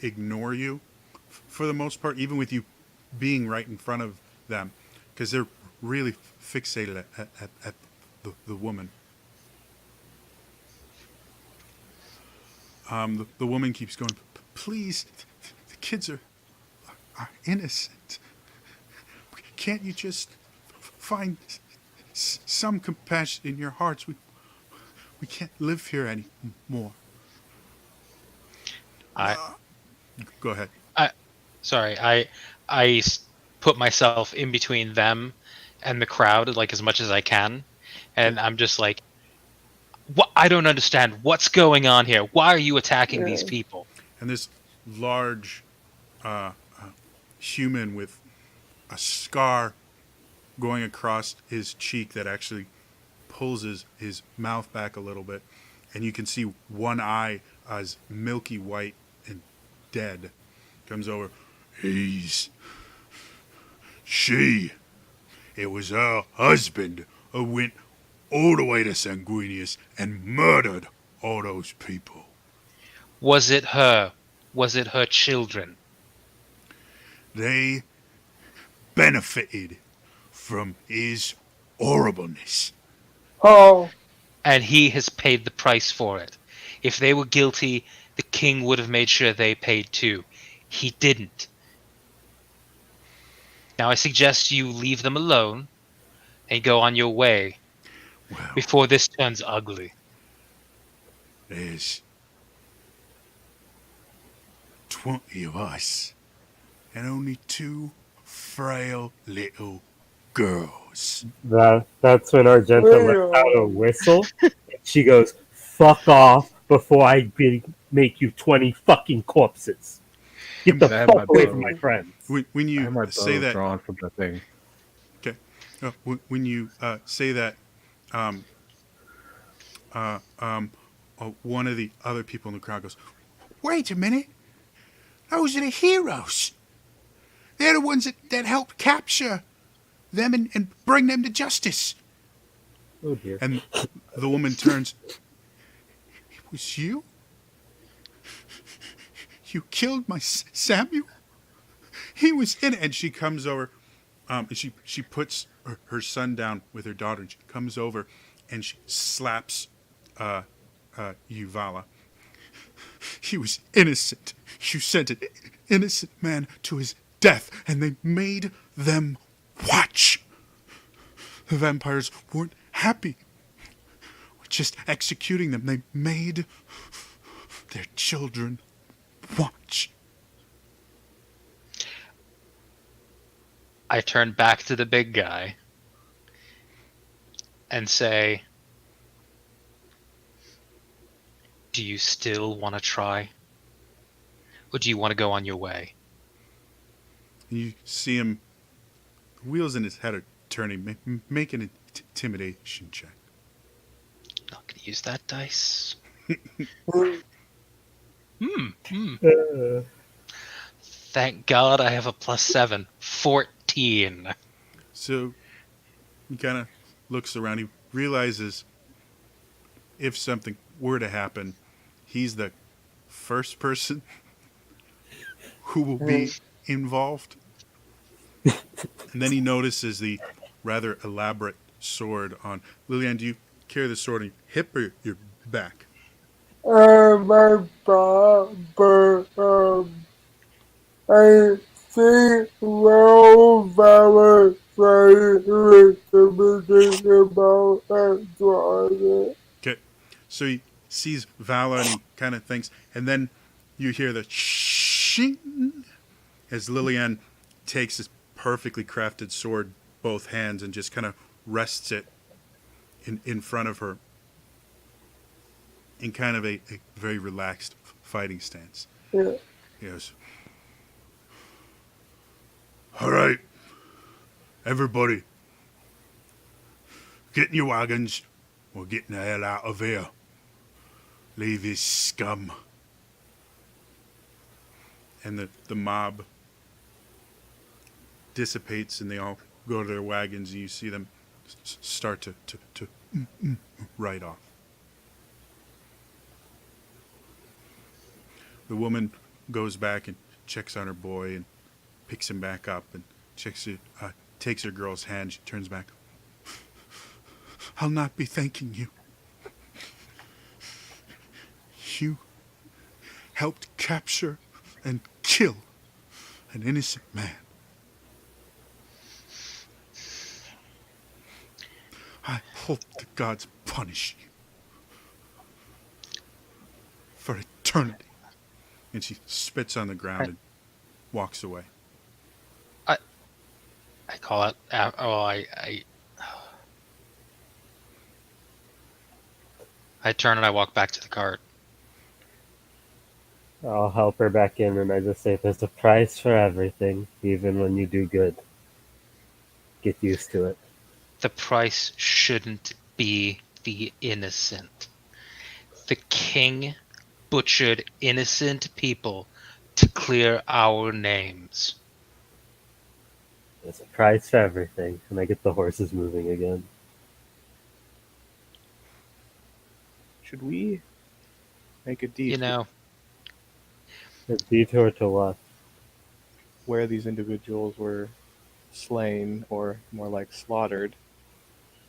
ignore you for the most part, even with you being right in front of them, because they're really fixated at the woman. The woman keeps going, please, the kids are innocent. Can't you just find some compassion in your hearts? We can't live here anymore. Go ahead. Sorry, put myself in between them and the crowd like as much as I can, and I'm just like, what? I don't understand what's going on here. Why are you attacking these people? And this large human with a scar going across his cheek that actually pulls his mouth back a little bit, and you can see one eye as milky white and dead, comes over. It was her husband who went all the way to Sanguinius and murdered all those people. Was it her? Was it her children? They benefited from his horribleness. Oh, And he has paid the price for it. If they were guilty, the king would have made sure they paid too. He didn't. Now I suggest you leave them alone and go on your way Well, before this turns ugly. there's 20 of us and only 2 frail little girls. That's when Argenta lets out a whistle. She goes, "Fuck off before I make you 20 fucking corpses. Get the I have my fuck away bow. from my friends." When I you have my say bow that, drawn from the thing. okay, when you say that, one of the other people in the crowd goes, "Wait a minute, those are the heroes. They're the ones that helped capture them and bring them to justice." Oh dear. And the woman turns, "It was you? You killed my Samuel? He was in it." And she comes over, and she puts her son down with her daughter, and she comes over and she slaps Yuvala. "He was innocent. You sent an innocent man to his death, and they made them watch. The vampires weren't happy with just executing them. They made their children watch." I turn back to the big guy and say, do you still want to try? Or do you want to go on your way? And you see him, the wheels in his head are turning. Make an intimidation check. Not going to use that dice. Thank God I have a +7. 14. So he kind of looks around. He realizes if something were to happen, he's the first person who will be involved. And then he notices the rather elaborate sword on Lillian. Do you carry the sword on your hip or your back? my but I see well very about that drawing. Okay. So he sees Vala and he kind of thinks, and then you hear the shing as Lillian takes this perfectly crafted sword, both hands, and just kind of rests it in front of her in kind of a very relaxed fighting stance. Yeah. He goes, "All right, everybody, get in your wagons. We're getting the hell out of here. Leave his scum." And the mob dissipates and they all go to their wagons, and you see them start to ride off. The woman goes back and checks on her boy and picks him back up and takes her girl's hand. She turns back. I'll not be thanking you. You helped capture and kill an innocent man. I hope the gods punish you for eternity. And she spits on the ground and walks away. I call it. I turn and I walk back to the cart. I'll help her back in, and I just say, there's a price for everything, even when you do good. Get used to it. The price shouldn't be the innocent. The king butchered innocent people to clear our names. There's a price for everything, and I get the horses moving again. Should we make a detour You know, A detour to what? where these individuals were slain, or more like slaughtered,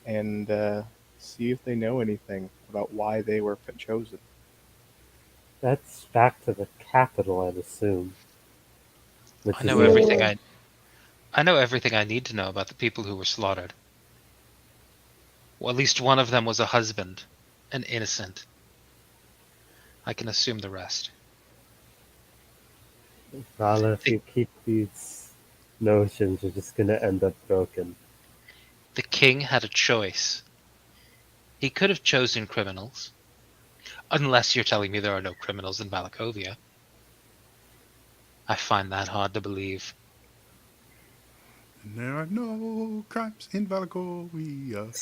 and see if they know anything about why they were chosen? That's back to the capital, I'd assume. Which I is know the- everything I know everything I need to know about the people who were slaughtered. Well, at least one of them was a husband, an innocent. I can assume the rest. Rala, if you keep these notions, you're just gonna end up broken. The king had a choice. He could have chosen criminals. Unless you're telling me there are no criminals in Valakovia. I find that hard to believe. And there are no crimes in Valakovia.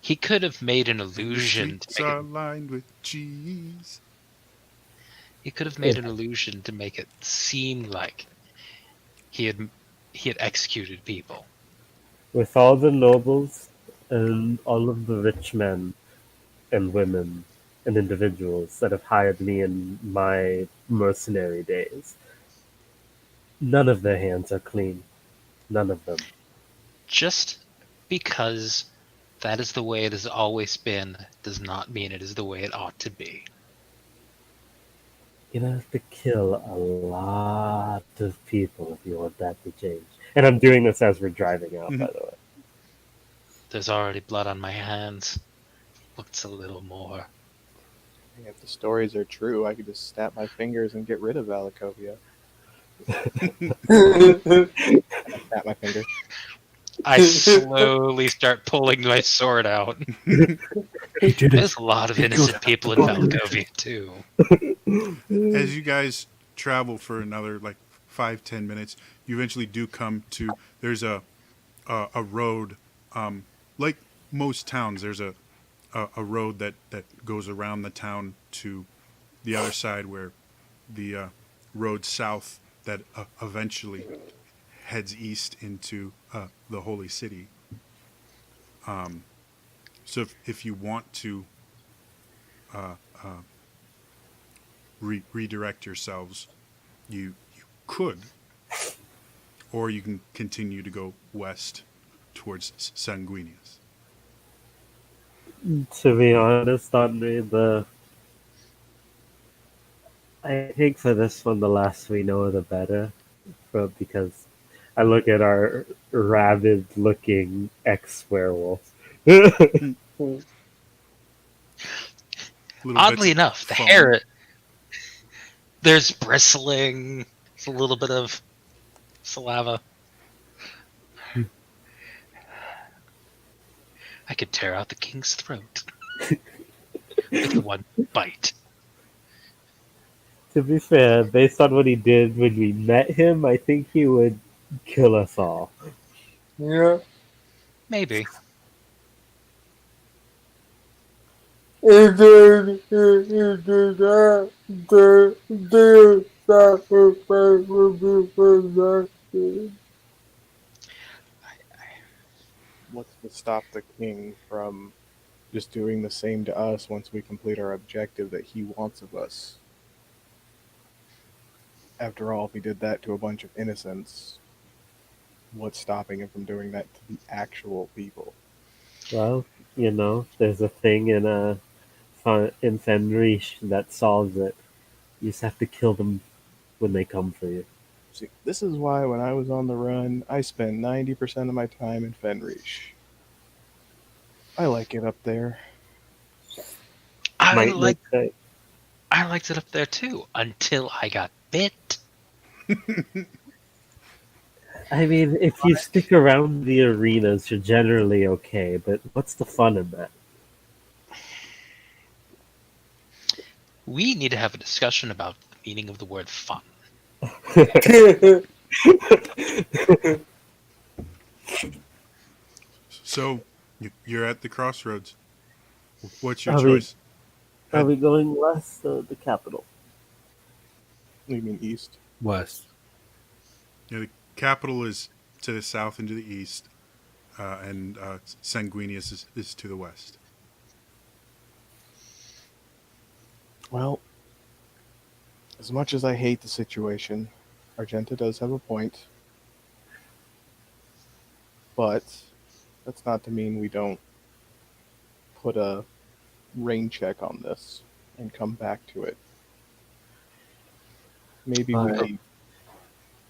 He could have made an illusion to Streets make are it, lined with cheese. he could have made an illusion to make it seem like he had executed people. With all the nobles and all of the rich men and women and individuals that have hired me in my mercenary days, none of their hands are clean. None of them. Just because that is the way it has always been does not mean it is the way it ought to be. You're gonna have to kill a lot of people if you want that to change. And I'm doing this as we're driving out, by the way. There's already blood on my hands. What's a little more? If the stories are true, I could just snap my fingers and get rid of Valakovia. Snap my finger. I slowly start pulling my sword out. Hey, dude, There's a lot of innocent people in Valakovia too. As you guys travel for another like 5-10 minutes, you eventually do come to. There's a road, like most towns. There's a road that goes around the town to the other side, where the road south that eventually heads east into the holy city. So if you want to redirect yourselves, you could, or you can continue to go west towards Sanguinius. To be honest, Andre, I think for this one, the less we know, the better. Because I look at our rabid-looking ex-werewolf. Little Oddly bits of enough, the foam. hair, there's bristling, there's a little bit of saliva. I could tear out the king's throat with one bite. To be fair, based on what he did when we met him, I think he would kill us all. Yeah. Maybe. And then he did that, the sacrifice would be productive. What's to stop the king from just doing the same to us once we complete our objective that he wants of us? After all, if he did that to a bunch of innocents, what's stopping him from doing that to the actual people? Well, there's a thing in Fenrish that solves it. You just have to kill them when they come for you. See, this is why when I was on the run, I spent 90% of my time in Fenrish. I like it up there. I Might like make I liked it up there too until I got bit. I mean, if you stick around the arenas, you're generally okay. But what's the fun in that? We need to have a discussion about the meaning of the word fun. So you're at the crossroads. What's your Are choice? we going west or the capital? You mean east? West. The capital is to the south and to the east, and Sanguinius is to the west. Well, as much as I hate the situation, Argenta does have a point. But that's not to mean we don't put a rain check on this and come back to it.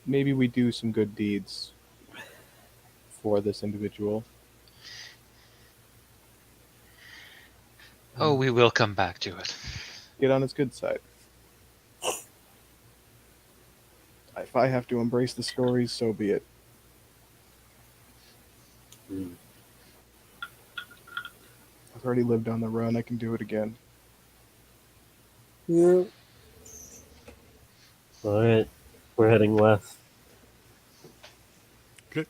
Maybe we do some good deeds for this individual. Oh, we will come back to it. Get on his good side. If I have to embrace the stories, so be it. I've already lived on the run. I can do it again. Yeah. All right, we're heading west. Good.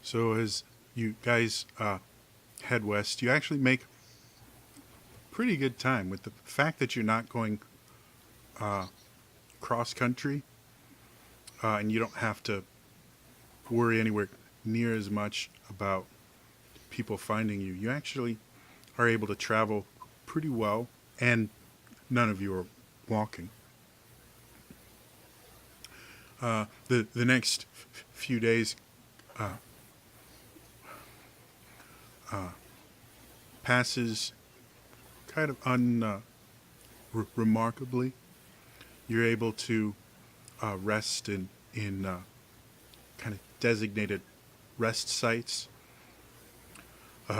So as you guys head west, you actually make pretty good time with the fact that you're not going cross country, and you don't have to worry anywhere near as much about people finding you. You actually are able to travel pretty well, and none of you are walking. The next few days passes kind of unremarkably. You're able to rest in kind of designated rest sites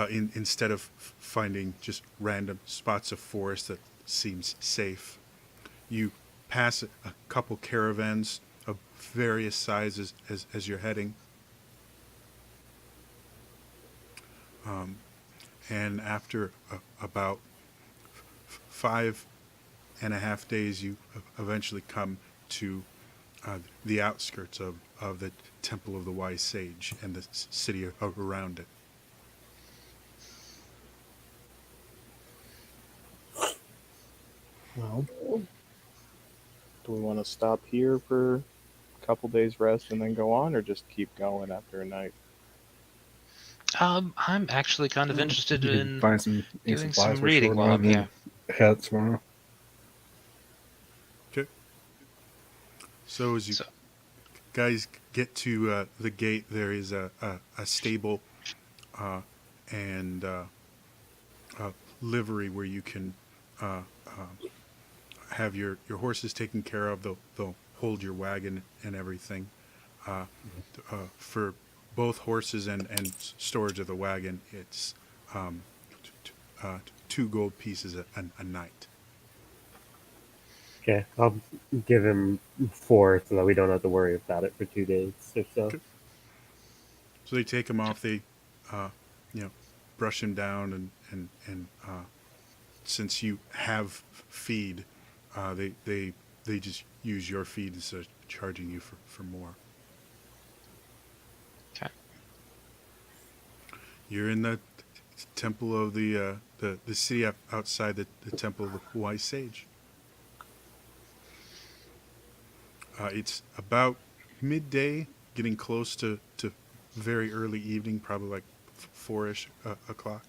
instead of finding just random spots of forest that seems safe. You pass a couple caravans of various sizes as you're heading. And after about 5.5 days, you eventually come to the outskirts of the Temple of the Wise Sage and the city around it. Well, do we want to stop here for a couple days rest and then go on, or just keep going after a night? I'm actually kind of interested You can in find some doing supplies some for reading short while run I'm and here. head out tomorrow. Okay. So as you guys get to the gate, there is a stable and livery where you can have your horses taken care of. They'll hold your wagon and everything. For both horses and storage of the wagon, it's 2 gold pieces a night. Okay, I'll give him 4 so that we don't have to worry about it for 2 days or so. Okay. So they take him off. They, brush him down, and since you have feed, they just use your feed instead of charging you for more. Okay. You're in the temple of the city outside the temple of the Wise Sage. It's about midday, getting close to very early evening, probably like 4ish o'clock.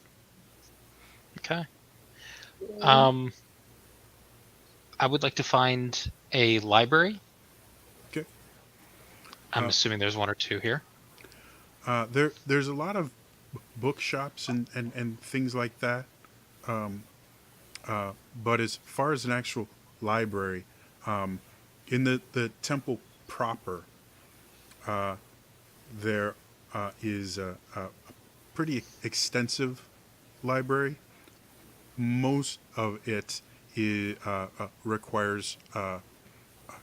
Okay. Um, I would like to find a library. Okay. I'm Uh, assuming there's one or two here. there's a lot of bookshops and things like that. Um, but as far as an actual library, um, in the temple proper, uh, there is a pretty extensive library. Most of it requires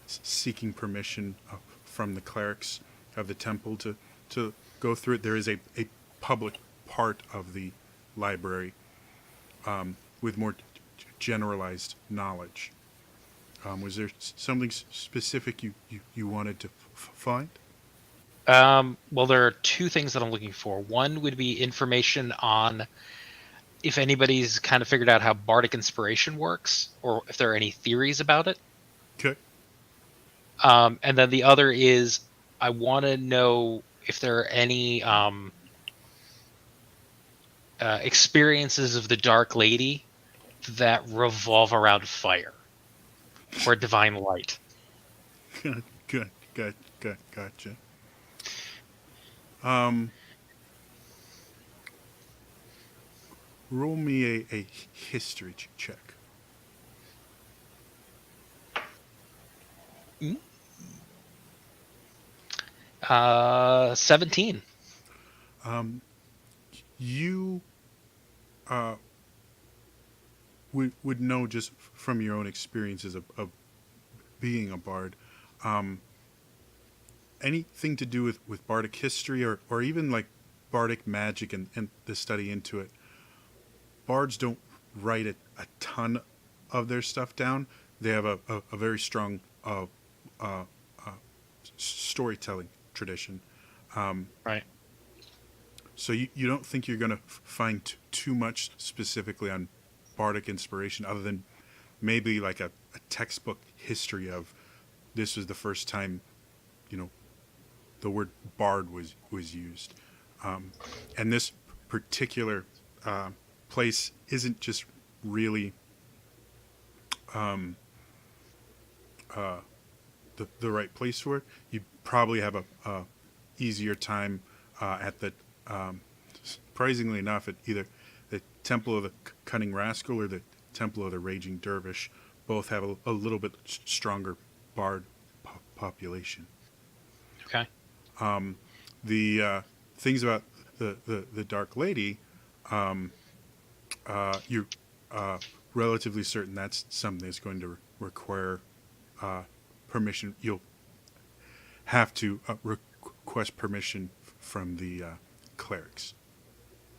seeking permission from the clerics of the temple to go through it. There is a public part of the library with more generalized knowledge. Was there something specific you wanted to find? Well, there are two things that I'm looking for. One would be information on if anybody's kind of figured out how bardic inspiration works, or if there are any theories about it. Okay. And then the other is I want to know if there are any experiences of the Dark Lady that revolve around fire or divine light. Gotcha. Um, roll me a history check. 17. You would know just from your own experiences of being a bard. Anything to do with bardic history or even like bardic magic and the study into it. Bards don't write a ton of their stuff down. They have a very strong storytelling tradition. Right. So you don't think you're going to find too much specifically on bardic inspiration other than maybe like a textbook history of this was the first time, the word bard was used. And this particular place isn't just really the right place for it. You probably have a easier time at the surprisingly enough at either the Temple of the Cunning Rascal or the Temple of the Raging Dervish. Both have a little bit stronger bard population. Okay. The things about the Dark Lady, you're relatively certain that's something that's going to require permission. You'll have to request permission from the clerics.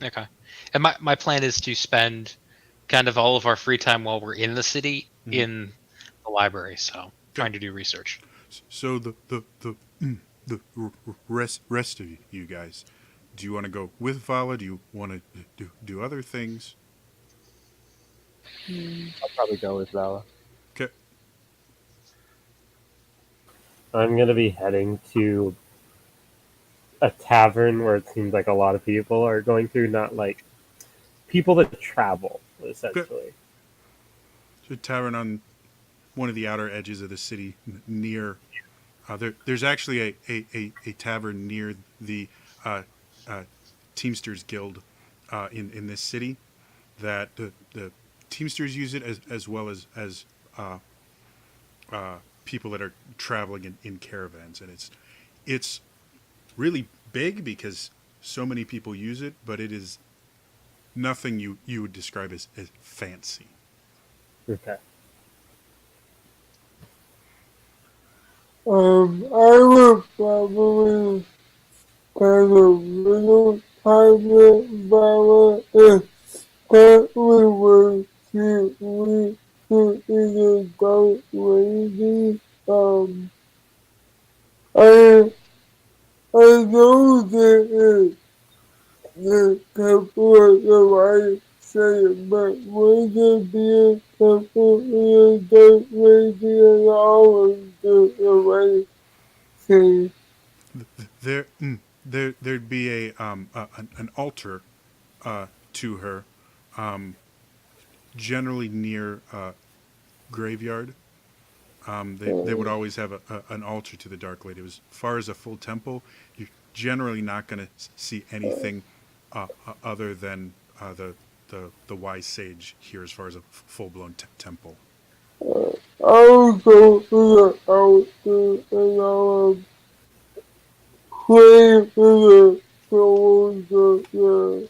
Okay. And my plan is to spend kind of all of our free time while we're in the city in the library, so trying to do research. So the rest of you guys, do you want to go with Vala? Do you want to do other things? I'll probably go with Vala. Okay. I'm gonna be heading to a tavern where it seems like a lot of people are going through, not like people that travel, essentially. So a tavern on one of the outer edges of the city near. There's actually a tavern near the Teamsters Guild in this city that the Teamsters use it as well as people that are traveling in caravans, and it's really big because so many people use it, but it is nothing you would describe as fancy. Okay. I would probably kind of little private Vala if that we were to either go lazy. I know that the couple of the right say it, but would there be a temple in a dark region always do the right thing? There, there'd be an altar to her, um, generally near graveyard. They would always have an altar to the Dark Lady. As far as a full temple, you're generally not going to see anything other than the wise sage here, as far as a full blown temple. I'll go to the altar and I'll pray for the souls of the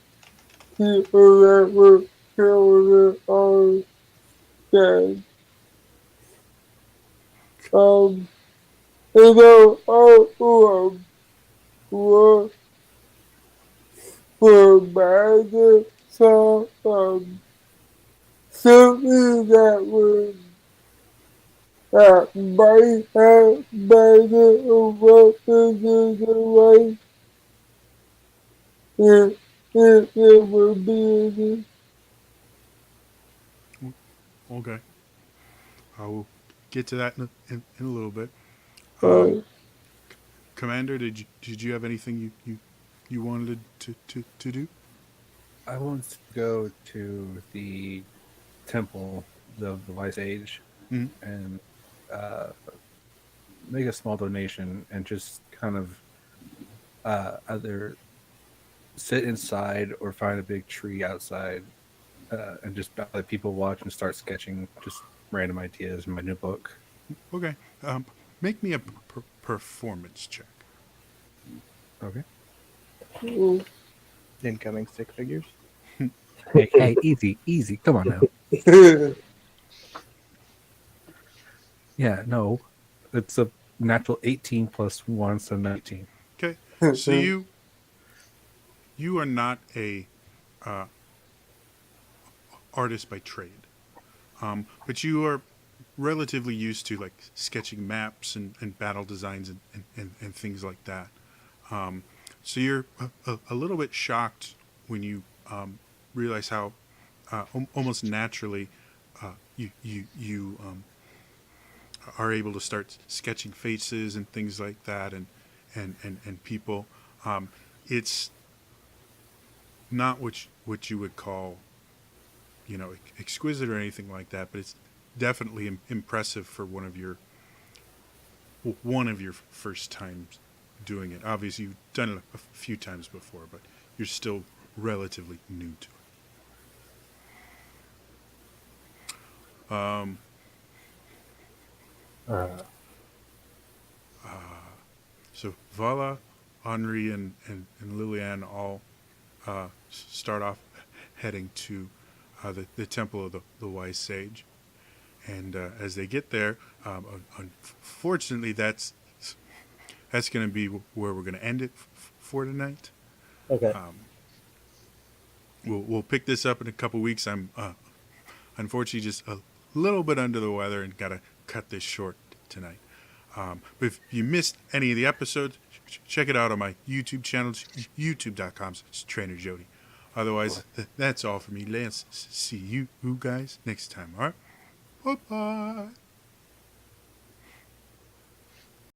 people that were killed on dead. And I'll look for magic, so, something that might have magic weapons in the life. It would be Okay, I will get to that in a little bit. uh, Commander, did you have anything you wanted to do? I want to go to the temple of the Wise Age Mhm. and make a small donation and just kind of either sit inside or find a big tree outside and just let people watch and start sketching just random ideas in my new book. Okay, make me a performance check. Okay. Incoming stick figures. Hey, easy. Come on now. Yeah, no. It's a natural 18 plus 1, so 19. Okay, so you are not a artist by trade, but you are relatively used to like sketching maps and battle designs and things like that. So you're a little bit shocked when you realize how almost naturally you are able to start sketching faces and things like that and people. It's not what you would call, exquisite or anything like that, but it's definitely impressive for one of your first times doing it. Obviously, you've done it a few times before, but you're still relatively new to it. So Vala, Henri, and Liliane all start off heading to the Temple of the Wise Sage. And as they get there, unfortunately, that's going to be where we're going to end it for tonight. Okay. We'll pick this up in a couple weeks. I'm unfortunately just a little bit under the weather and got to cut this short tonight. But if you missed any of the episodes, check it out on my YouTube channel, youtube.com/Trainer Jody. Otherwise, that's all for me. Let's see you guys next time. All right? Bye-bye.